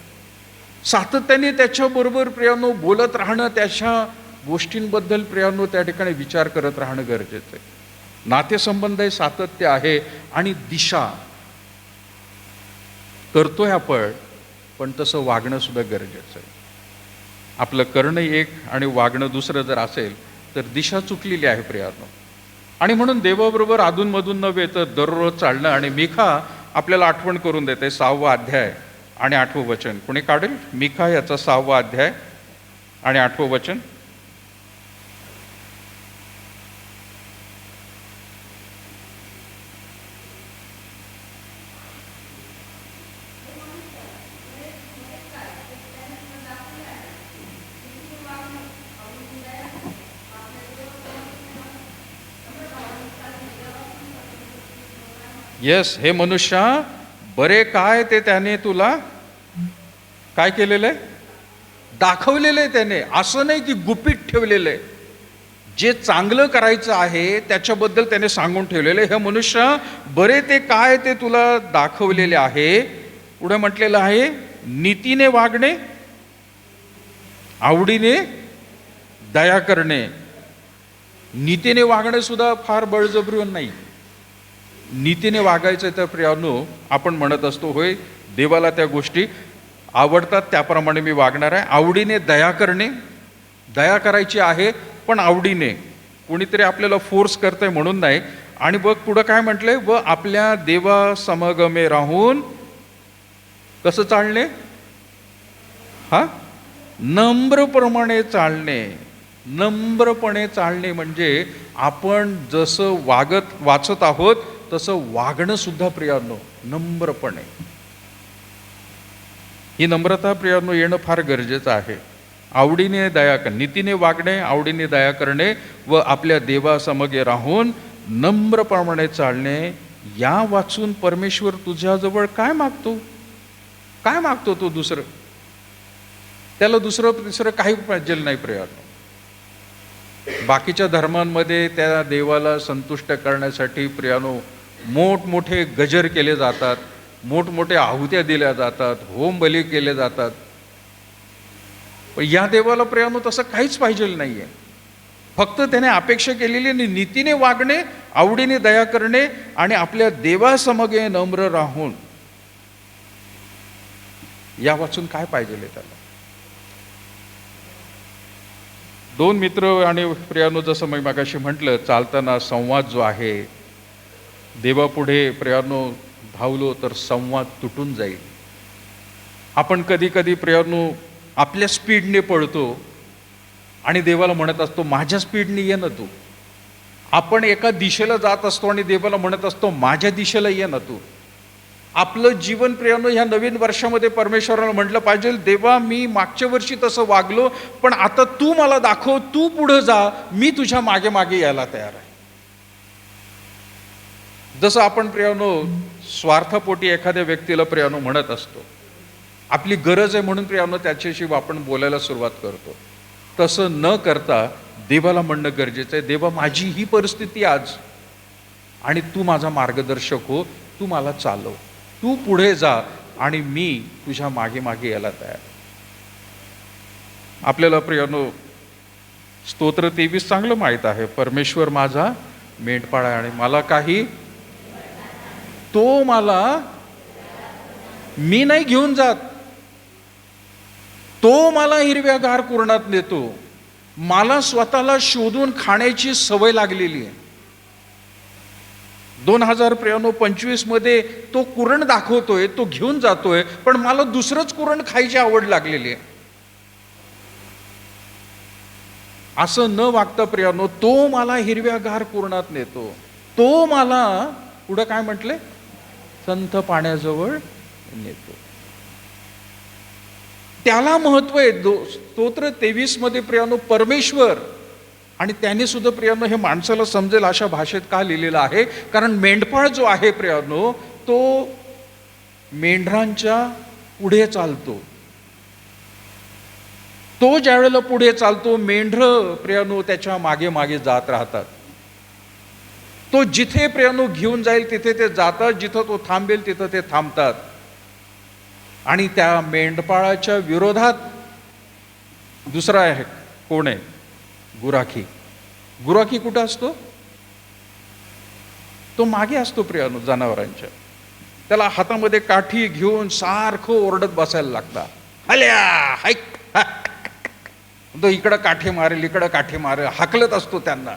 सातत्याने त्याच्याबरोबर प्रियानो बोलत राहणं, त्याच्या गोष्टींबद्दल प्रियांनो त्या ठिकाणी विचार करत राहणं गरजेचं आहे. नातेसंबंध आहे, सातत्य आहे आणि दिशा करतोय आपण, पण तसं वागणं सुद्धा गरजेचं आहे. आपलं करणं एक आणि वागणं दुसरं जर असेल तर दिशा चुकलेली आहे प्रियांनो. आणि म्हणून देवाबरोबर अधूनमधून नव्हे तर दररोज चालणं. आणि मिखा आपल्याला आठवण करून देते 6वा अध्याय आणि 8वं वचन. कोणी काढेल मिखा याचा 6वा अध्याय आणि 8वं वचन. येस, हे मनुष्या बरे काय ते त्याने तुला काय केलेलं आहे, दाखवलेलं आहे त्याने. असं नाही की गुपित ठेवलेलं आहे. जे चांगलं करायचं आहे त्याच्याबद्दल त्याने सांगून ठेवलेलं आहे. हे मनुष्य बरे ते काय ते तुला दाखवलेले आहे. पुढे म्हटलेलं आहे नीतीने वागणे, आवडीने दया करणे. नीतीने वागणे सुद्धा फार बळजबरीवर नाही. नीतीने वागायचं तर प्रियांनो आपण म्हणत असतो होय देवाला त्या गोष्टी आवडतात त्याप्रमाणे मी वागणार आहे. आवडीने दया करणे, दया करायची आहे पण आवडीने, कोणीतरी आपल्याला फोर्स करतंय म्हणून नाही. आणि बघ पुढं काय म्हटलंय, व आपल्या देवा समगमे राहून कसं चालणे, हा नम्रप्रमाणे चालणे. नम्रपणे चालणे म्हणजे आपण जसं वाचत आहोत तसं वागणं सुद्धा प्रियांनो नम्रपणे. ही नम्रता प्रियांनो येणं फार गरजेचं आहे. आवडीने दया करणे, नीतीने वागणे, आवडीने दया करणे व आपल्या देवासमगे राहून नम्रप्रमाणे चालणे. या वाचून परमेश्वर तुझ्याजवळ काय मागतो, काय मागतो तो दुसरं? त्याला दुसरं तिसरं काही पाहिजे नाही प्रियांनो. बाकीच्या धर्मांमध्ये त्या देवाला संतुष्ट करण्यासाठी प्रियांनो मोठमोठे गजर केले जातात, मोठमोठे आहुत्या दिल्या जातात, होम बली केले जातात. पण या देवाला प्रियांनो तसं काहीच पाहिजे नाहीये. फक्त त्याने अपेक्षा केलेली नीतीने वागणे, आवडीने दया करणे आणि आपल्या देवासमगे नम्र राहून. या वाचून काय पाहिजे त्याला? दोन मित्र आणि प्रियांनो जसं मी मागाशी म्हटलं चालताना संवाद जो आहे, देवापुढे प्रियांनो धावलो तर संवाद तुटून जाईल. आपण कधी कधी प्रियांनो आपल्या स्पीडने पळतो आणि देवाला म्हणत असतो माझ्या स्पीडने ये ना तू. आपण एका दिशेला जात असतो आणि देवाला म्हणत असतो माझ्या दिशेला ये ना तू. आपलं जीवन प्रियांनो ह्या नवीन वर्षामध्ये परमेश्वराला म्हटलं पाहिजे देवा मी मागच्या वर्षी तसं वागलो पण आता तू मला दाखव, तू पुढे जा, मी तुझ्या मागे मागे यायला तयार आहे. जसं आपण प्रियांनो स्वार्थपोटी एखाद्या व्यक्तीला प्रियांनो म्हणत असतो, आपली गरज आहे म्हणून प्रियांनो त्याच्याशी आपण बोलायला सुरुवात करतो, तसं न करता देवाला म्हणणं गरजेचं आहे देवा माझी ही परिस्थिती आज आणि तू माझा मार्गदर्शक हो, तू मला चालव, तू पुढे जा आणि मी तुझ्या मागे मागे यायला तयार. आपल्याला प्रियांनो स्तोत्र 23 चांगलं माहीत आहे, परमेश्वर माझा मेंढपाळ आहे आणि मला काही, तो मला, मी नाही घेऊन जात, तो मला हिरव्यागार कुरणात नेतो. मला स्वतःला शोधून खाण्याची सवय लागलेली आहे. 2025 मध्ये तो कुरण दाखवतोय, तो घेऊन जातोय, पण मला दुसरंच कुरण खायची आवड लागलेली आहे. असं न वागता प्रियांनो तो मला हिरव्यागार कुरणात नेतो, तो मला पुढं काय म्हटले संथ पाण्याजवळ नेतो. त्याला महत्व आहे. स्तोत्र 23 मध्ये प्रियांनो परमेश्वर, आणि त्याने सुद्धा प्रियांनो हे माणसाला समजेल अशा भाषेत का लिहिलेलं आहे, कारण मेंढपाळ जो आहे प्रियांनो तो मेंढरांच्या पुढे चालतो. तो ज्या वेळेला पुढे चालतो मेंढरं प्रियांनो त्याच्या मागे मागे जात राहतात. तो जिथे प्रियांनो घेऊन जाईल तिथे ते जातात, जिथं तो थांबेल तिथं ते थांबतात. आणि त्या मेंढपाळाच्या विरोधात दुसरा आहे कोण आहे, गुराखी. गुराखी कुठं असतो? तो मागे असतो प्रियानो जनावरांच्या. त्याला हातामध्ये काठी घेऊन सारखं ओरडत बसायला लागतं. हल्या हाईक, तो इकडं काठी मारेल, इकडं काठी मारेल, हाकलत असतो त्यांना.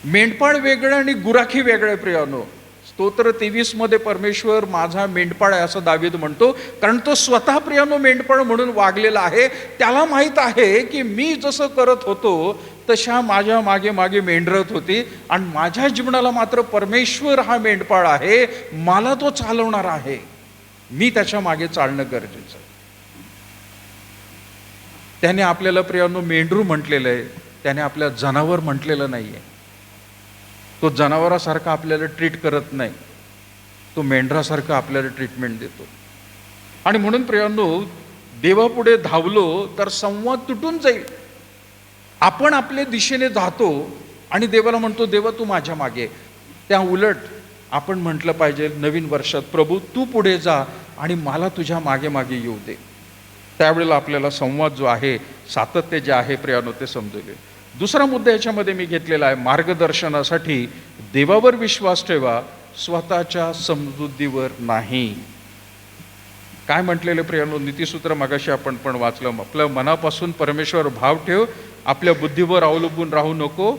मेंढपाळ वेगळं आणि गुराखी वेगळं प्रियानो. स्तोत्र 23 मध्ये परमेश्वर माझा मेंढपाळ आहे असं दावीद म्हणतो, कारण तो स्वतः प्रियानो मेंढपाळ म्हणून वागलेला आहे. त्याला माहित आहे की मी जसं करत होतो तशा माझ्या मागे मागे मेंढरत होती, आणि माझ्या जीवनाला मात्र परमेश्वर हा मेंढपाळ आहे, मला तो चालवणार आहे, मी त्याच्या मागे चालणं गरजेचं. त्याने आपल्याला प्रियानो मेंढरू म्हटलेलं आहे, त्याने आपल्या जनावर म्हटलेलं नाहीये. तो जनावरासारखा आपल्याला ट्रीट करत नाही, तो मेंढरासारखा आपल्याला ट्रीटमेंट देतो. आणि म्हणून प्रियानो, देवापुढे धावलो तर संवाद तुटून जाईल. आपण आपल्या दिशेने जातो आणि देवाला म्हणतो, देवा तू माझ्या मागे. त्या उलट आपण म्हटलं पाहिजे नवीन वर्षात, प्रभू तू पुढे जा आणि मला तुझ्या मागे मागे येऊ दे. त्यावेळेला आपल्याला संवाद जो आहे, सातत्य जे आहे प्रियानो, ते समजले. दुसरा मुद्दा याच्यामध्ये मी घेतलेला आहे, मार्गदर्शनासाठी देवावर विश्वास ठेवा, स्वतःच्या समजुतीवर नाही. काय म्हटलेलं प्रियानो, नीतिसूत्र मगाशी आपण पण वाचलं, आपल्या मनापासून परमेश्वर भाव ठेव, आपल्या बुद्धीवर अवलंबून राहू नको,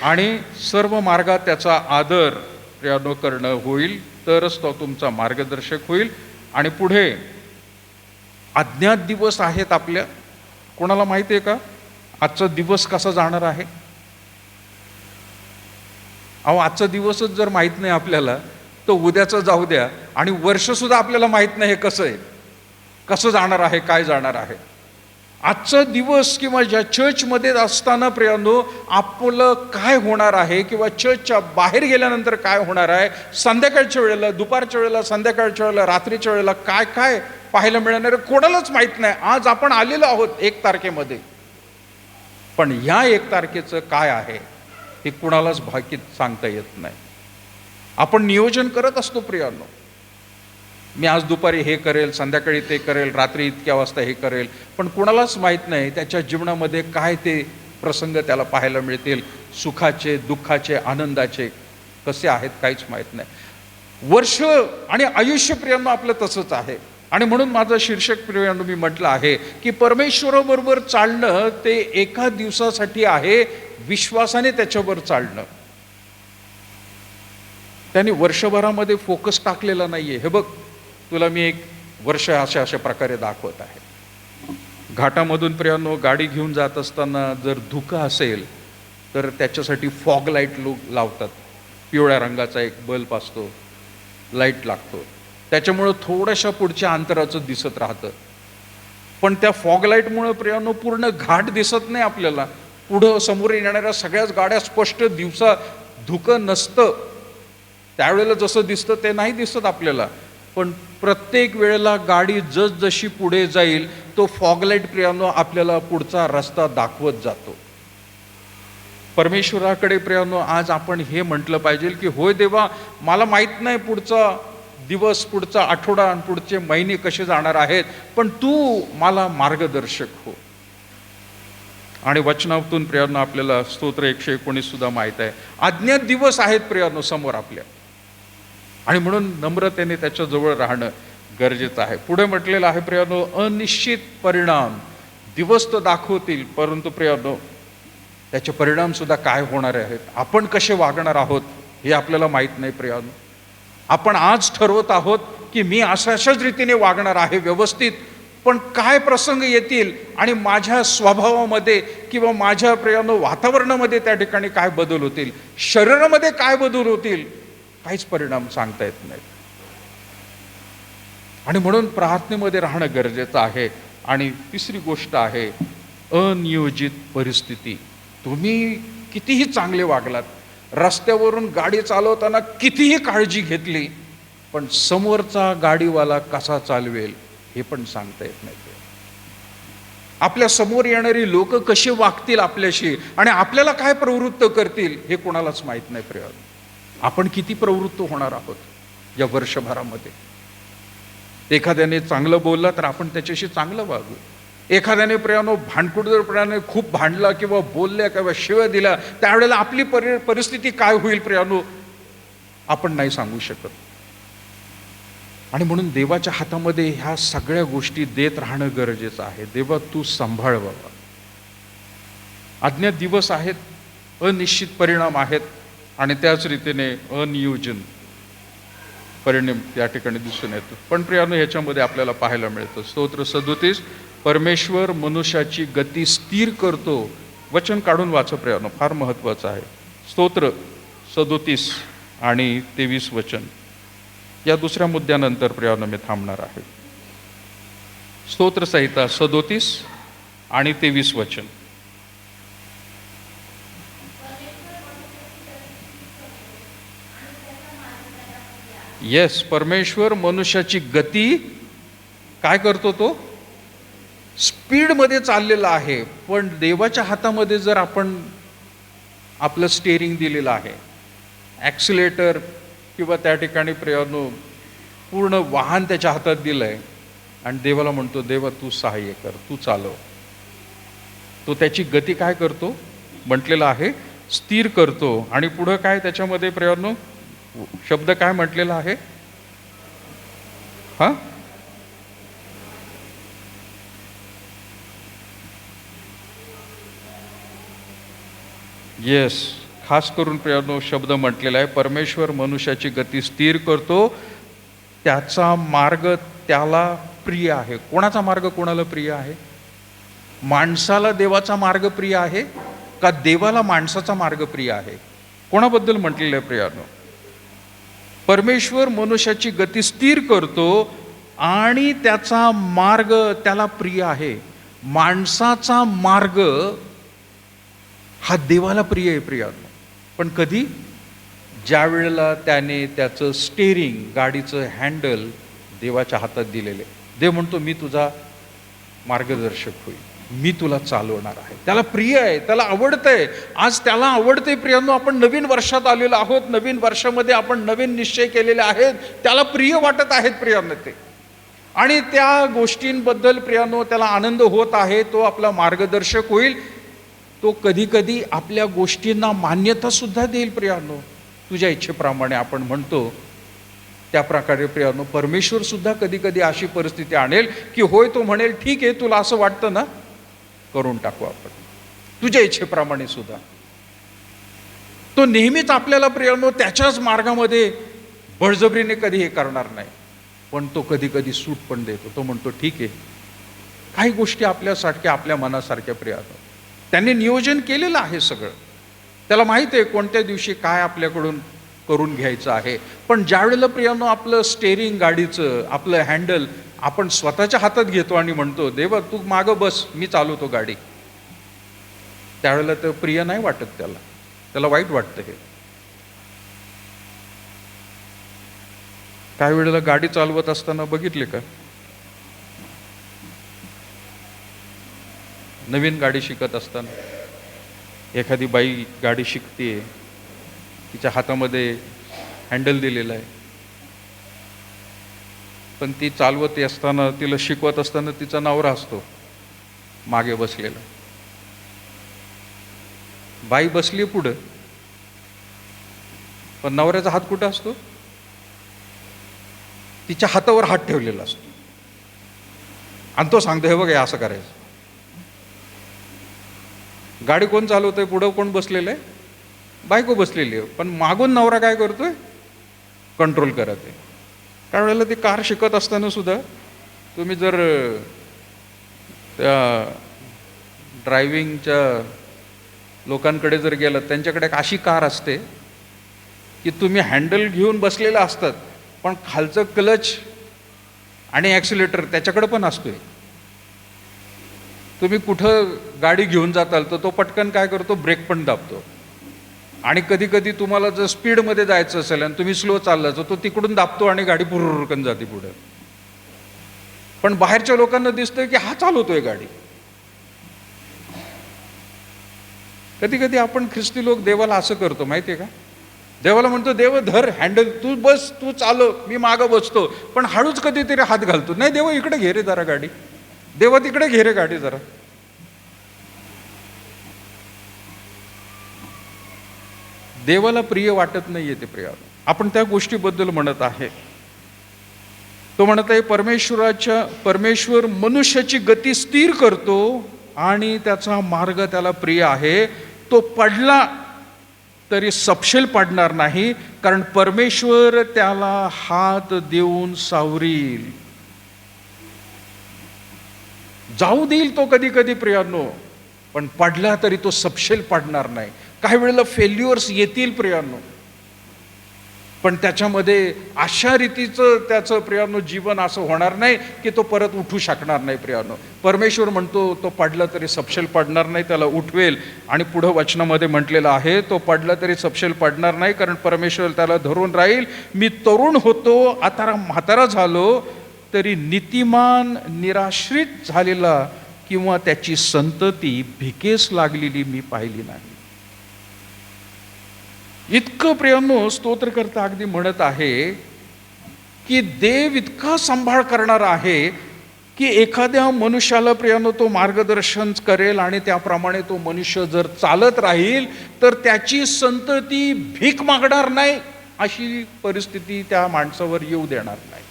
आणि सर्व मार्गात त्याचा आदर प्रियानो करणं होईल, तरच तो तुमचा मार्गदर्शक होईल. आणि पुढे अज्ञात दिवस आहेत आपल्या. कोणाला माहिती आहे का आजचा दिवस कसा जाणार आहे? अहो, आजचा दिवसच जर माहित नाही आपल्याला, तर उद्याचं जाऊ द्या, आणि वर्ष सुद्धा आपल्याला माहित नाही हे कसं आहे, कसं जाणार आहे, काय जाणार आहे. आजचा दिवस किंवा ज्या चर्चमध्ये असताना प्रियानो आपलं काय होणार आहे, किंवा चर्चच्या बाहेर गेल्यानंतर काय होणार आहे, संध्याकाळच्या वेळेला, दुपारच्या वेळेला, संध्याकाळच्या वेळेला, रात्रीच्या वेळेला काय काय पाहायला मिळणार आहे कोणालाच माहित नाही. आज आपण आलेलो आहोत 1 तारखेमध्ये, पण ह्या 1 तारखेचं काय आहे हे कुणालाच भाकीत सांगता येत नाही. आपण नियोजन करत असतो प्रियानो, मी आज दुपारी हे करेल, संध्याकाळी ते करेल, रात्री इतक्या वाजता हे करेल, पण कुणालाच माहित नाही त्याच्या जीवनामध्ये काय ते प्रसंग त्याला पाहायला मिळतील, सुखाचे, दुःखाचे, आनंदाचे कसे आहेत काहीच माहित नाही. वर्ष आणि आयुष्य प्रियानो आपलं तसंच आहे. आणि म्हणून माझं शीर्षक प्रियानो मी म्हटलं आहे की परमेश्वराबरोबर चालणं ते एका दिवसासाठी आहे, विश्वासाने त्याच्यावर चालणं. त्यांनी वर्षभरामध्ये फोकस टाकलेला नाहीये. हे बघ, तुला मी एक वर्ष अशा प्रकारे दाखवत आहे. घाटामधून प्रियानो गाडी घेऊन जात असताना जर धुकं असेल तर त्याच्यासाठी फॉग लाईट लोक लावतात. पिवळ्या रंगाचा एक बल्ब असतो, लाईट लागतो, त्याच्यामुळं थोड्याशा पुढच्या अंतराचं दिसत राहतं. पण त्या फॉग लाईटमुळं प्रियानो पूर्ण घाट दिसत नाही आपल्याला. पुढं समोर येणाऱ्या सगळ्याच गाड्या स्पष्ट, दिवसा धुकं नसतं, त्यावेळेला जसं दिसतं ते नाही दिसत आपल्याला. पण प्रत्येक वेळेला गाडी जसजशी पुढे जाईल तो फॉग लाईट प्रियानो आपल्याला पुढचा रस्ता दाखवत जातो. परमेश्वराकडे प्रियानो आज आपण हे म्हटलं पाहिजे की होय देवा, मला माहित नाही पुढचा दिवस, पुढचा आठवडा आणि पुढचे महिने कसे जाणार आहेत, पण तू मला मार्गदर्शक हो. आणि वचनातून प्रियानो आपल्याला स्तोत्र 119 सुद्धा माहित आहे, अज्ञात दिवस आहेत प्रियानो समोर आपल्या, आणि म्हणून नम्रतेने त्याच्या जवळ राहणं गरजेचं आहे. पुढे म्हटलेलं आहे प्रियानो, अनिश्चित परिणाम. दिवस तर दाखवतील, परंतु प्रियानो त्याचे परिणाम सुद्धा काय होणार आहेत, आपण कसे वागणार आहोत हे आपल्याला माहित नाही प्रियानो. आपण आज ठरवत आहोत की मी अशाच रीतीने वागणार आहे व्यवस्थित, पण काय प्रसंग येतील आणि माझ्या स्वभावामध्ये किंवा माझ्या प्रियानो वातावरणामध्ये त्या ठिकाणी काय बदल होतील, शरीरामध्ये काय बदल होतील, काहीच परिणाम सांगता येत नाहीत. आणि म्हणून प्रार्थनेमध्ये राहणं गरजेचं आहे. आणि तिसरी गोष्ट आहे अनियोजित परिस्थिती. तुम्ही कितीही चांगले वागलात, रस्त्यावरून गाडी चालवताना कितीही काळजी घेतली, पण समोरचा गाडीवाला कसा चालवेल हे पण सांगता येत नाही. आपल्या समोर येणारी लोक कशी वागतील आपल्याशी आणि आपल्याला काय प्रवृत्त करतील हे कोणालाच माहित नाही प्रिय. आपण किती प्रवृत्त होणार आहोत या वर्षभरामध्ये. एखाद्याने चांगलं बोललं तर आपण त्याच्याशी चांगलं वागू, एखाद्याने प्रियानो भांडकुदळपणाने खूप भांडला किंवा बोलल्या किंवा शिव्या दिल्या, त्यावेळेला आपली परिस्थिती काय होईल प्रियानो आपण नाही सांगू शकत. आणि म्हणून देवाच्या हातामध्ये ह्या सगळ्या गोष्टी देत राहणं गरजेचं आहे. देवा तू सांभाळ बाबा. अज्ञात दिवस आहेत, अनिश्चित परिणाम आहेत आणि त्याच रीतीने अनियोजन परिणाम या ठिकाणी दिसून येतो. पण प्रियानो ह्याच्यामध्ये आपल्याला पाहायला मिळतं. स्तोत्र 37, परमेश्वर मनुष्याची गती स्थिर करतो. वचन काढून वाचा प्रियानो, फार महत्वाचं आहे. स्तोत्र 37 आणि 23 वचन. या दुसऱ्या मुद्द्यानंतर प्रियानो मी थांबणार आहे. स्तोत्र संहिता 37 आणि 23 वचन. येस, परमेश्वर मनुष्याची गती काय करतो? तो स्पीडमध्ये चाललेला आहे. पण देवाच्या हातामध्ये जर आपण आपलं स्टेअरिंग दिलेलं आहे, ॲक्सिलेटर किंवा त्या ठिकाणी प्रियानो पूर्ण वाहन त्याच्या हातात दिलं आहे आणि देवाला म्हणतो देवा तू सहाय्य कर, तू चालव, तो त्याची गती काय करतो? म्हटलेलं आहे स्थिर करतो. आणि पुढं काय त्याच्यामध्ये प्रियानो शब्द काय म्हटलेला आहे? हा, येस, खास करून प्रियानो शब्द म्हटलेला आहे, परमेश्वर मनुष्याची गती स्थिर करतो, त्याचा मार्ग त्याला प्रिय आहे. कोणाचा मार्ग कोणाला प्रिय आहे? माणसाला देवाचा मार्ग प्रिय आहे का देवाला माणसाचा मार्ग प्रिय आहे? कोणाबद्दल म्हटलेलं आहे प्रियानो? परमेश्वर मनुष्याची गती स्थिर करतो आणि त्याचा मार्ग त्याला प्रिय आहे. माणसाचा मार्ग हा देवाला प्रिय आहे प्रियानो. पण कधी? ज्या वेळेला त्याने त्याचं स्टेअरिंग, गाडीचं हँडल देवाच्या हातात दिलेले. देव म्हणतो मी तुझा मार्गदर्शक होईल, मी तुला चालवणार आहे. त्याला प्रिय आहे, त्याला आवडतंय. आज त्याला आवडतंय प्रियांनो. आपण नवीन वर्षात आलेलो आहोत, नवीन वर्षामध्ये आपण नवीन निश्चय केलेले आहेत, त्याला प्रिय वाटत आहेत प्रियांनो ते. आणि त्या गोष्टींबद्दल प्रियांनो त्याला आनंद होत आहे. तो आपला मार्गदर्शक होईल. तो कधी कधी आपल्या गोष्टींना मान्यता सुद्धा देईल प्रियांनो. तुझ्या इच्छेप्रमाणे आपण म्हणतो त्या प्रकारे प्रियांनो परमेश्वर सुद्धा कधी कधी अशी परिस्थिती आणेल की होय, तो म्हणेल ठीक आहे, तुला असं वाटतं ना, करून टाकू आपण तुझ्या इच्छेप्रमाणे सुद्धा. तो नेहमीच आपल्याला प्रियांनो त्याच्याच मार्गामध्ये बळजबरीने कधी हे करणार नाही. पण तो कधी कधी सूट पण देतो. तो म्हणतो ठीक आहे, काही गोष्टी आपल्यासारख्या, आपल्या मनासारख्या प्रियांनो त्यांनी नियोजन केलेलं आहे सगळं. त्याला माहिती आहे कोणत्या दिवशी काय आपल्याकडून करून घ्यायचं आहे. पण ज्या वेळेला प्रियांनो आपलं स्टेअरिंग गाडीचं, आपलं हँडल आपण स्वतःच्या हातात घेतो आणि म्हणतो देवा तू मागं बस, मी चालवतो गाडी, त्यावेळेला तर प्रिय नाही वाटत त्याला. त्याला वाईट वाटतं. हे काही वेळेला गाडी चालवत असताना बघितले का, नवीन गाडी शिकत असताना एखादी बाई गाडी शिकते, तिच्या हातामध्ये हँडल दिलेला आहे, पण ती चालवत असताना, तिला शिकवत असताना तिचा नवरा असतो मागे बसलेला. बाई बसली पुढं, पण नवऱ्याचा हात कुठं असतो? तिच्या हातावर हात ठेवलेला असतो. आणि तो सांगतो हे बघ असं करायचं. गाडी कोण चालवतोय? पुढं कोण बसलेलं आहे? बायको बसलेली आहे. पण मागून नवरा काय करतोय? कंट्रोल करत आहे. त्यावेळेला ती कार शिकत असताना सुद्धा तुम्ही जर त्या ड्रायव्हिंगच्या लोकांकडे जर गेलात, त्यांच्याकडे एक अशी कार असते की तुम्ही हँडल घेऊन बसलेला असतात, पण खालचं क्लच आणि ॲक्सिलेटर त्याच्याकडे पण असतोय. तुम्ही कुठं गाडी घेऊन जाताल तर तो पटकन काय करतो? ब्रेक पण दाबतो. आणि कधी कधी तुम्हाला जर स्पीडमध्ये जायचं असेल आणि तुम्ही स्लो चालला तर तो तिकडून दाबतो आणि गाडी पुरकन जाते पुढे. पण बाहेरच्या लोकांना दिसतंय की हा चालवतोय गाडी. कधी कधी आपण ख्रिस्ती लोक देवाला असं करतो माहितीये का? देवाला म्हणतो देव धर हँडल, तू बस, तू चालव, मी मागं बसतो. पण हळूच कधीतरी हात घालतो. नाही देवा इकडे घे रे जरा गाडी, देवा तिकडे घे रे गाडी जरा. देवाला प्रिय वाटत नाहीये ते प्रिय. आपण त्या गोष्टीबद्दल म्हणत आहे. तो म्हणत आहे परमेश्वर मनुष्याची गती स्थिर करतो आणि त्याचा मार्ग त्याला प्रिय आहे. तो पडला तरी सपशेल पडणार नाही, कारण परमेश्वर त्याला हात देऊन सावरील, जाऊ देईल तो कधी कधी प्रियांनो, पण पडला तरी तो सपशेल पडणार नाही. काही वेळेला फेल्युअर्स येतील प्रियांनो, पण त्याच्यामध्ये अशा रीतीचं त्याचं प्रियांनो जीवन असं होणार नाही की तो परत उठू शकणार नाही प्रियांनो. परमेश्वर म्हणतो तो पडला तरी सपशेल पडणार नाही, त्याला उठवेल. आणि पुढं वचनामध्ये म्हटलेलं आहे तो पडला तरी सपशेल पडणार नाही, कारण परमेश्वर त्याला धरून राहील. मी तरुण होतो, आता म्हातारा झालो, तरी नीतिमान निराश्रित झालेला किंवा त्याची संतती भिकेस लागलेली मी पाहिली नाही. इतकं प्रियांनो स्तोत्रकर्ता अगदी म्हणत आहे की देव इतका सांभाळ करणार आहे की एखाद्या मनुष्याला प्रियांनो तो मार्गदर्शन करेल आणि त्याप्रमाणे तो मनुष्य जर चालत राहील तर त्याची संतती भीक मागणार नाही, अशी परिस्थिती त्या माणसावर येऊ देणार नाही.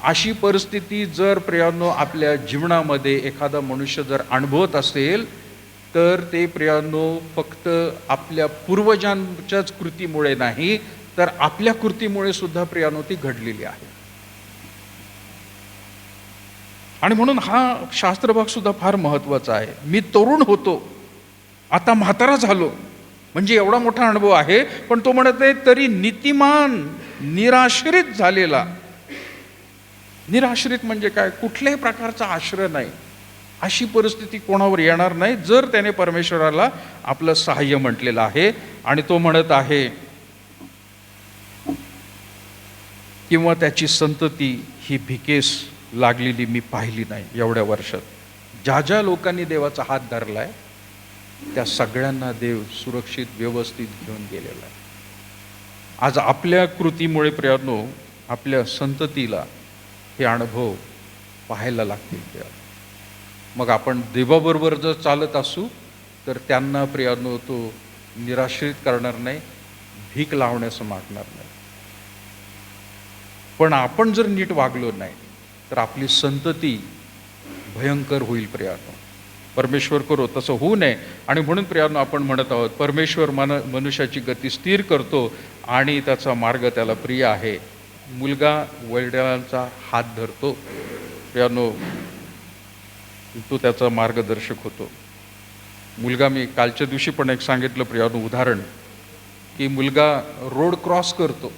अशी परिस्थिती जर प्रियांनो आपल्या जीवनामध्ये एखादा मनुष्य जर अनुभवत असेल तर ते प्रियांनो फक्त आपल्या पूर्वजांच्याच कृतीमुळे नाही, तर आपल्या कृतीमुळे सुद्धा प्रियांनो ती घडलेली आहे. आणि म्हणून हा शास्त्रभाग सुद्धा फार महत्वाचा आहे. मी तरुण होतो, आता म्हातारा झालो, म्हणजे एवढा मोठा अनुभव आहे. पण तो म्हणत आहे तरी नीतिमान निराश्रित झालेला. निराश्रित म्हणजे काय? कुठल्याही प्रकारचा आश्रय नाही, अशी परिस्थिती कोणावर येणार नाही जर त्याने परमेश्वराला आपलं सहाय्य म्हटलेलं आहे. आणि तो म्हणत आहे किंवा त्याची संतती ही भिकेस लागलेली मी पाहिली नाही. एवढ्या वर्षात ज्या ज्या लोकांनी देवाचा हात धरलाय त्या सगळ्यांना देव सुरक्षित व्यवस्थित घेऊन गेलेला आहे. आज आपल्या कृतीमुळे प्रियांनो आपल्या संततीला हे अनुभव पाहायला लागतील. मग आपण देवाबरोबर जर चालत असू तर त्यांना प्रियांनो तो निराश्रित करणार नाही, भीक लावण्यास मागणार नाही. पण आपण जर नीट वागलो नाही तर आपली संतती भयंकर होईल प्रियांनो. परमेश्वर करो तसं होऊ नये. आणि म्हणून प्रियांनो आपण म्हणत आहोत परमेश्वर मनुष्याची गती स्थिर करतो आणि त्याचा मार्ग त्याला प्रिय आहे. मुलगा वडिलांचा हात धरतो प्रियांनो, तो त्याचा मार्गदर्शक होतो. मुलगा, मी कालच्या दिवशी पण एक सांगितलं प्रियांनो उदाहरण, की मुलगा रोड क्रॉस करतो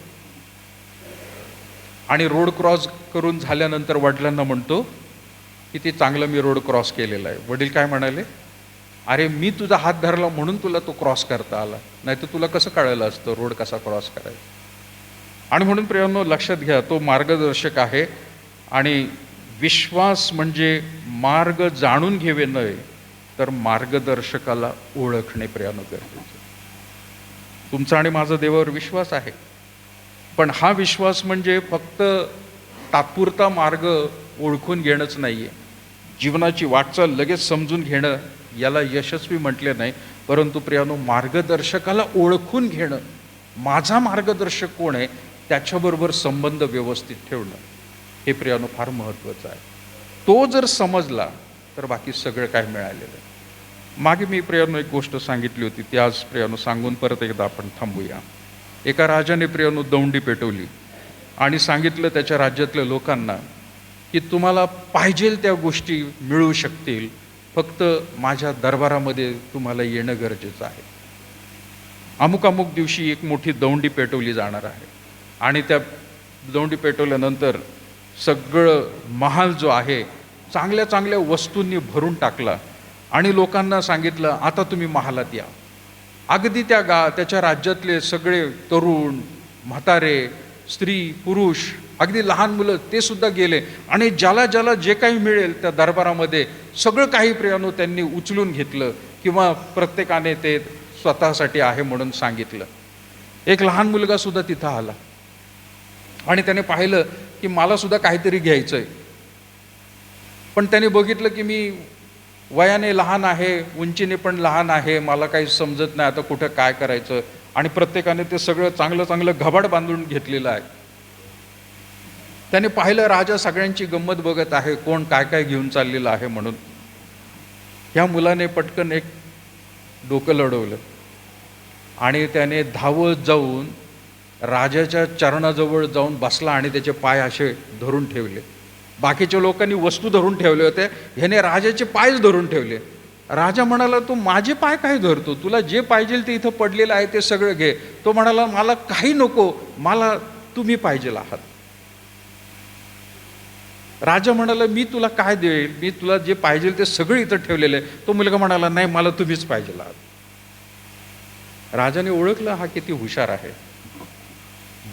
आणि रोड क्रॉस करून झाल्यानंतर वडिलांना म्हणतो की ते चांगलं मी रोड क्रॉस केलेला आहे. वडील काय म्हणाले? अरे मी तुझा हात धरला म्हणून तुला तो क्रॉस करता आला, नाही तर तुला कसं कळलं असतं रोड कसा क्रॉस करायचा. आणि म्हणून प्रियांनो लक्षात घ्या, तो मार्गदर्शक आहे. आणि विश्वास म्हणजे मार्ग जाणून घेवे नव्हे तर मार्गदर्शकाला ओळखणे प्रियांनो गरजेचं. तुमचा आणि माझा देवावर विश्वास आहे, पण हा विश्वास म्हणजे फक्त तात्पुरता मार्ग ओळखून घेणंच नाहीये. जीवनाची वाटचाल लगेच समजून घेणं याला यशस्वी म्हटले नाही, परंतु प्रियांनो मार्गदर्शकाला ओळखून घेणं, माझा मार्गदर्शक कोण आहे त्याच्याबरोबर संबंध व्यवस्थित ठेवणं, हे प्रियांनो फार महत्त्वाचं आहे. तो जर समजला तर बाकी सगळं काय मिळालेलं आहे. मागे मी प्रियांनो एक गोष्ट सांगितली होती, ती आज प्रियांनो सांगून परत एकदा आपण थांबूया. एका राजाने प्रियांनो दौंडी पेटवली आणि सांगितलं त्याच्या राज्यातल्या लोकांना की तुम्हाला पाहिजेल त्या गोष्टी मिळू शकतील, फक्त माझ्या दरबारामध्ये तुम्हाला येणं गरजेचं आहे. अमुक अमुक दिवशी एक मोठी दौंडी पेटवली जाणार आहे आणि त्या दौंडी पेटवल्यानंतर सगळं महाल जो आहे चांगल्या चांगल्या वस्तूंनी भरून टाकला आणि लोकांना सांगितलं आता तुम्ही महालात या. अगदी त्याच्या राज्यातले सगळे तरुण, म्हातारे, स्त्री, पुरुष, अगदी लहान मुलं ते सुद्धा गेले आणि ज्याला ज्याला जे काही मिळेल त्या दरबारामध्ये सगळं काही प्रियांनो त्यांनी उचलून घेतलं किंवा प्रत्येकाने ते स्वतःसाठी आहे म्हणून सांगितलं. एक लहान मुलगा सुद्धा तिथं आला आणि त्याने पाहिलं की मला सुद्धा काहीतरी घ्यायचंय. पण त्याने बघितलं की मी वयाने लहान आहे, उंचीने पण लहान आहे, मला काही समजत नाही आता कुठं काय करायचं, आणि प्रत्येकाने ते सगळं चांगलं चांगलं घबाड बांधून घेतलेलं आहे. त्याने पाहिलं राजा सगळ्यांची गंमत बघत आहे, कोण काय काय घेऊन चाललेलं आहे म्हणून. ह्या मुलाने पटकन एक डोकं लढवलं आणि त्याने धावत जाऊन राजाच्या चरणाजवळ जाऊन बसला आणि त्याचे पाय असे धरून ठेवले. बाकीच्या लोकांनी वस्तू धरून ठेवले होते, ह्याने राजाचे पायच धरून ठेवले. राजा म्हणाला, तू माझे पाय काय धरतो, तुला जे पाहिजे ते इथं पडलेलं आहे ते सगळं घे. तो म्हणाला, मला काही नको, मला तुम्ही पाहिजेल आहात. राजा म्हणाला, मी तुला काय देईल, मी तुला जे पाहिजे ते सगळं इथं ठेवलेलं आहे. तो मुलगा म्हणाला, नाही, मला तुम्हीच पाहिजेल आहात. राजाने ओळखलं हा किती हुशार आहे.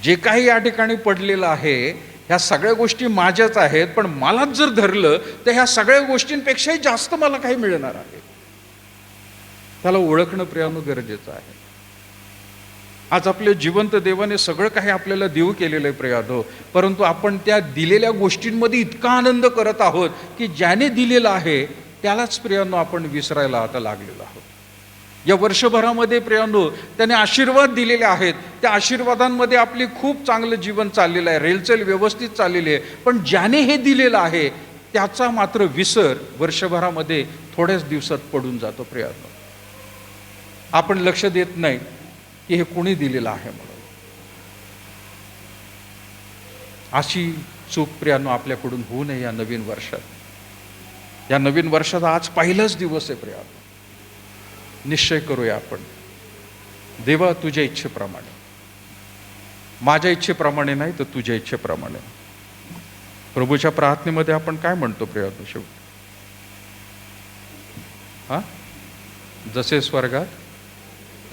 जे काही या ठिकाणी पडलेलं आहे ह्या सगळ्या गोष्टी माझ्याच आहेत, पण मलाच जर धरलं तर ह्या सगळ्या गोष्टींपेक्षाही जास्त मला काही मिळणार आहे. त्याला ओळखणं प्रियानो गरजेचं आहे. आज आपल्या जिवंत देवाने सगळं काही आपल्याला देऊ केलेलं आहे प्रियानो, परंतु आपण त्या दिलेल्या गोष्टींमध्ये इतका आनंद करत आहोत की ज्याने दिलेलं आहे त्यालाच प्रियानो आपण विसरायला आता लागलेलो आहोत. या वर्षभरामध्ये प्रियानो त्याने आशीर्वाद दिलेले आहेत, त्या आशीर्वादांमध्ये आपली खूप चांगलं जीवन चाललेलं आहे, रेलचेल व्यवस्थित चाललेली आहे, पण ज्याने हे दिलेलं आहे त्याचा मात्र विसर वर्षभरामध्ये थोड्याच दिवसात पडून जातो प्रियानो. आपण लक्ष देत नाही की हे कोणी दिलेलं आहे म्हणून. अशी चूक प्रियानो आपल्याकडून होऊ नये या नवीन वर्षात. या नवीन वर्षाचा आज पहिलाच दिवस आहे प्रियानो. निश्चय करूया आपण, देवा तुझ्या इच्छेप्रमाणे, माझ्या इच्छेप्रमाणे नाही तर तुझ्या इच्छेप्रमाणे. प्रभूच्या प्रार्थनेमध्ये आपण काय म्हणतो प्रियानो शेवटी? जसे स्वर्गात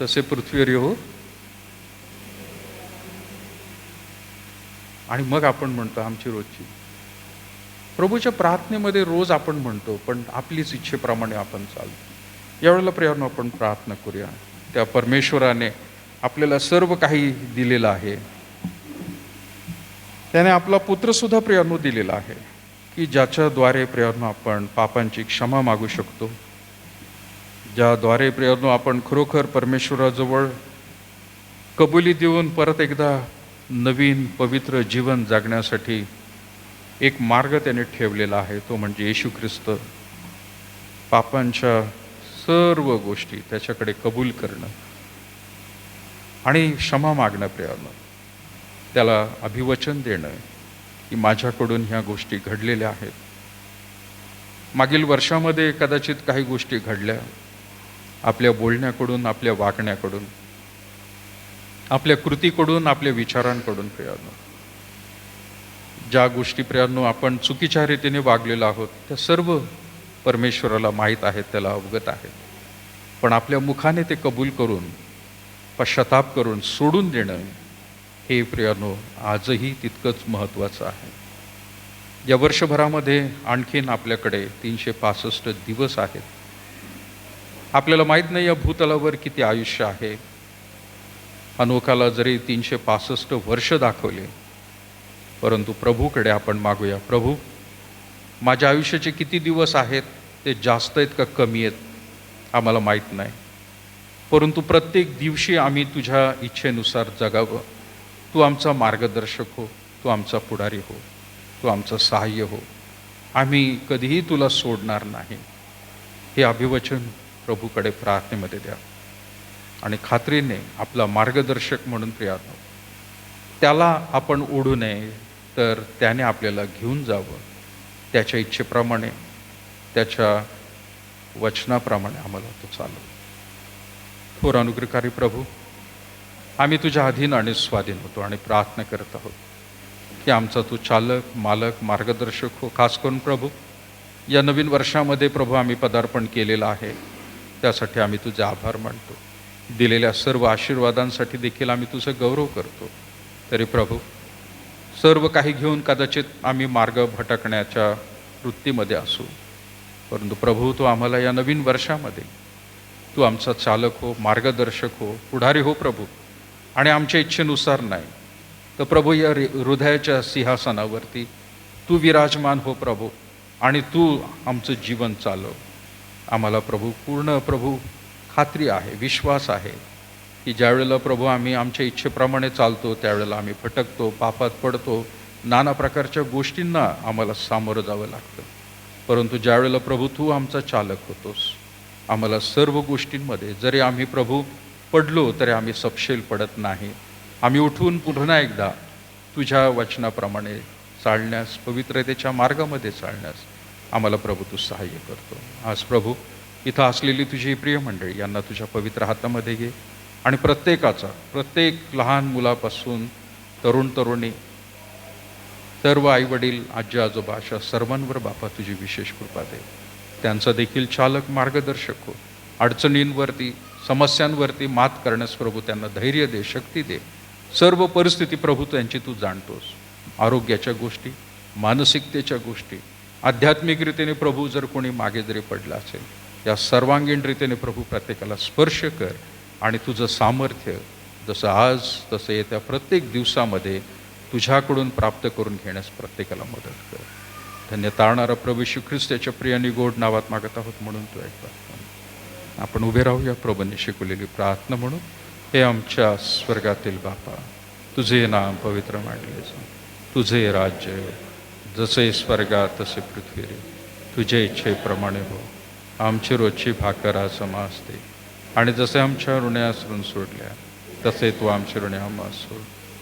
तसे पृथ्वीवर हो. आणि मग आपण म्हणतो आमची रोजची. प्रभूच्या प्रार्थनेमध्ये रोज आपण म्हणतो, पण आपलीच इच्छेप्रमाणे आपण चालतो. यावेळेला प्रियानो आपण प्रार्थना करूया. त्या परमेश्वराने आपल्याला सर्व काही दिलेलं आहे. त्याने आपला पुत्र सुद्धा प्रियानो दिलेला आहे की ज्याच्याद्वारे प्रियानो आपण पापांची क्षमा मागू शकतो, ज्याद्वारे प्रियानो आपण खरोखर परमेश्वराजवळ कबुली देऊन परत एकदा नवीन पवित्र जीवन जगण्यासाठी एक मार्ग त्याने ठेवलेला आहे. तो म्हणजे येशू ख्रिस्त. पापांच्या सर्व गोष्टी त्याच्याकडे कबूल करणं आणि क्षमा मागणं प्रियानो, त्याला अभिवचन देणं की माझ्याकडून ह्या गोष्टी घडलेल्या आहेत. मागील वर्षामध्ये कदाचित काही गोष्टी घडल्या, आपल्या बोलण्याकडून, आपल्या वागण्याकडून, आपल्या कृतीकडून, आपल्या विचारांकडून प्रियानो. ज्या गोष्टी प्रियानो आपण चुकीच्या रीतीने वागलेलो आहोत त्या सर्व परमेश्वराला माहीत आहेत, त्याला अवगत आहे. पण आपल्या मुखाने ते कबूल करून, पश्चाताप करून सोडून देणं हे प्रियानो आजही तितकंच महत्त्वाचं आहे. या वर्षभरामध्ये आणखीन आपल्याकडे 365 दिवस आहेत. आपल्याला माहीत नाही या भूतलावर किती आयुष्य आहे. हनोकाला जरी 365 वर्ष दाखवले, परंतु प्रभूकडे आपण मागूया, प्रभू माझ्या आयुष्याचे किती दिवस आहेत, ते जास्त आहेत का कमी आहेत आम्हाला माहीत नाही, परंतु प्रत्येक दिवशी आम्ही तुझ्या इच्छेनुसार जगावं. तू आमचा मार्गदर्शक हो, तू आमचा पुढारी हो, तू आमचं सहाय्य हो. आम्ही कधीही तुला सोडणार नाही. हे अभिवचन प्रभूकडे प्रार्थनेमध्ये द्या आणि खात्रीने आपला मार्गदर्शक म्हणून प्रियानो त्याला आपण ओढू नये, तर त्याने आपल्याला घेऊन जावं. त्याच्या इच्छेप्रमाणे, त्याच्या वचनाप्रमाणे आम्हाला तो चालव. थोर अनुग्रहकारी प्रभू, आम्ही तुझ्या अधीन आणि स्वाधीन होतो आणि प्रार्थना करत आहोत की आमचा तू चालक, मालक, मार्गदर्शक हो. खास करून प्रभू या नवीन वर्षामध्ये प्रभू आम्ही पदार्पण केलेलं आहे, त्यासाठी आम्ही तुझे आभार मानतो. दिलेल्या सर्व आशीर्वादांसाठी देखील आम्ही तुझं गौरव करतो. तरी प्रभू सर्व काही घेऊन कदाचित आम्ही मार्ग भटकण्याच्या वृत्तीमध्ये असू, परंतु प्रभू तू आम्हाला या नवीन वर्षामध्ये तू आमचा चालक हो, मार्गदर्शक हो, पुढारी हो प्रभू. आणि आमच्या इच्छेनुसार नाही तर प्रभू या हृदयाच्या सिंहासनावरती तू विराजमान हो प्रभू. आणि तू आमचं जीवन चालव. आम्हाला प्रभू पूर्ण खात्री आहे, विश्वास आहे की ज्यावेळेला प्रभू आम्ही आमच्या इच्छेप्रमाणे चालतो त्यावेळेला आम्ही भटकतो, पापात पडतो, नाना प्रकारच्या गोष्टींना आम्हाला सामोरं जावं लागतं. परंतु ज्यावेळेला प्रभू तू आमचा चालक होतोस, आम्हाला सर्व गोष्टींमध्ये जरी आम्ही प्रभू पडलो तरी आम्ही सपशेल पडत नाही. आम्ही उठून पुन्हा एकदा तुझ्या वचनाप्रमाणे चालण्यास, पवित्रतेच्या मार्गामध्ये चालण्यास आम्हाला प्रभू तू सहाय्य करतो. आज प्रभू इथं असलेली तुझी प्रिय मंडळी यांना तुझ्या पवित्र हातामध्ये घे आणि प्रत्येक लहान मुलापासून तरुण तरुणी, सर्व आईवडील, आजी आजोबा अशा सर्वांवर बापा तुझी विशेष कृपा दे. त्यांचा देखील चालक, मार्गदर्शक हो. अडचणींवरती, समस्यांवरती मात करण्यास प्रभू त्यांना धैर्य दे, शक्ती दे. सर्व परिस्थिती प्रभू त्यांची तू जाणतोस. आरोग्याच्या गोष्टी, मानसिकतेच्या गोष्टी, आध्यात्मिक रीतीने प्रभू जर कोणी मागे जरी पडला असेल, या सर्वांगीण रीतीने प्रभू प्रत्येकाला स्पर्श कर आणि तुझं सामर्थ्य जसं आज तसं येत्या प्रत्येक दिवसामध्ये तुझ्याकडून प्राप्त करून घेण्यास प्रत्येकाला मदत कर. धन्य तारणारा प्रभू येशू ख्रिस्त याच्या प्रियानी गोड नावात मागत आहोत म्हणून तू ऐकतो. आपण उभे राहूया प्रभूने शिकवलेली प्रार्थना म्हणून. हे आमच्या स्वर्गातील बापा, तुझे नाम पवित्र मानले जा. तुझे राज्य जसे स्वर्गात तसे पृथ्वीवर. तुझ्या इच्छेप्रमाणे हो. आमची रोजची भाकर आज आम्हास दे आणि जसे आमच्या ऋण्यास ऋण सोडल्या तसे तू आमचे ऋणे आम्हास सोड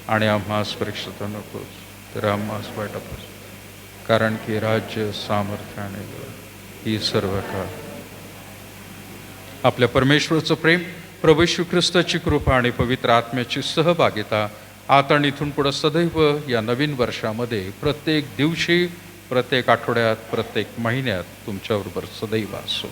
आणि आम्हास परीक्षित नकोस तर आम्हास वाईटापासून, कारण की राज्य, सामर्थ्य आणि बळ ही सर्व काळ आपल्या परमेश्वराचं प्रेम, प्रभू येशू ख्रिस्ताची कृपा आणि पवित्र आत्म्याची सहभागिता आता आणि इथून पुढं सदैव या नवीन वर्षामध्ये प्रत्येक दिवशी, प्रत्येक आठवड्यात, प्रत्येक महिन्यात तुमच्याबरोबर सदैव असो.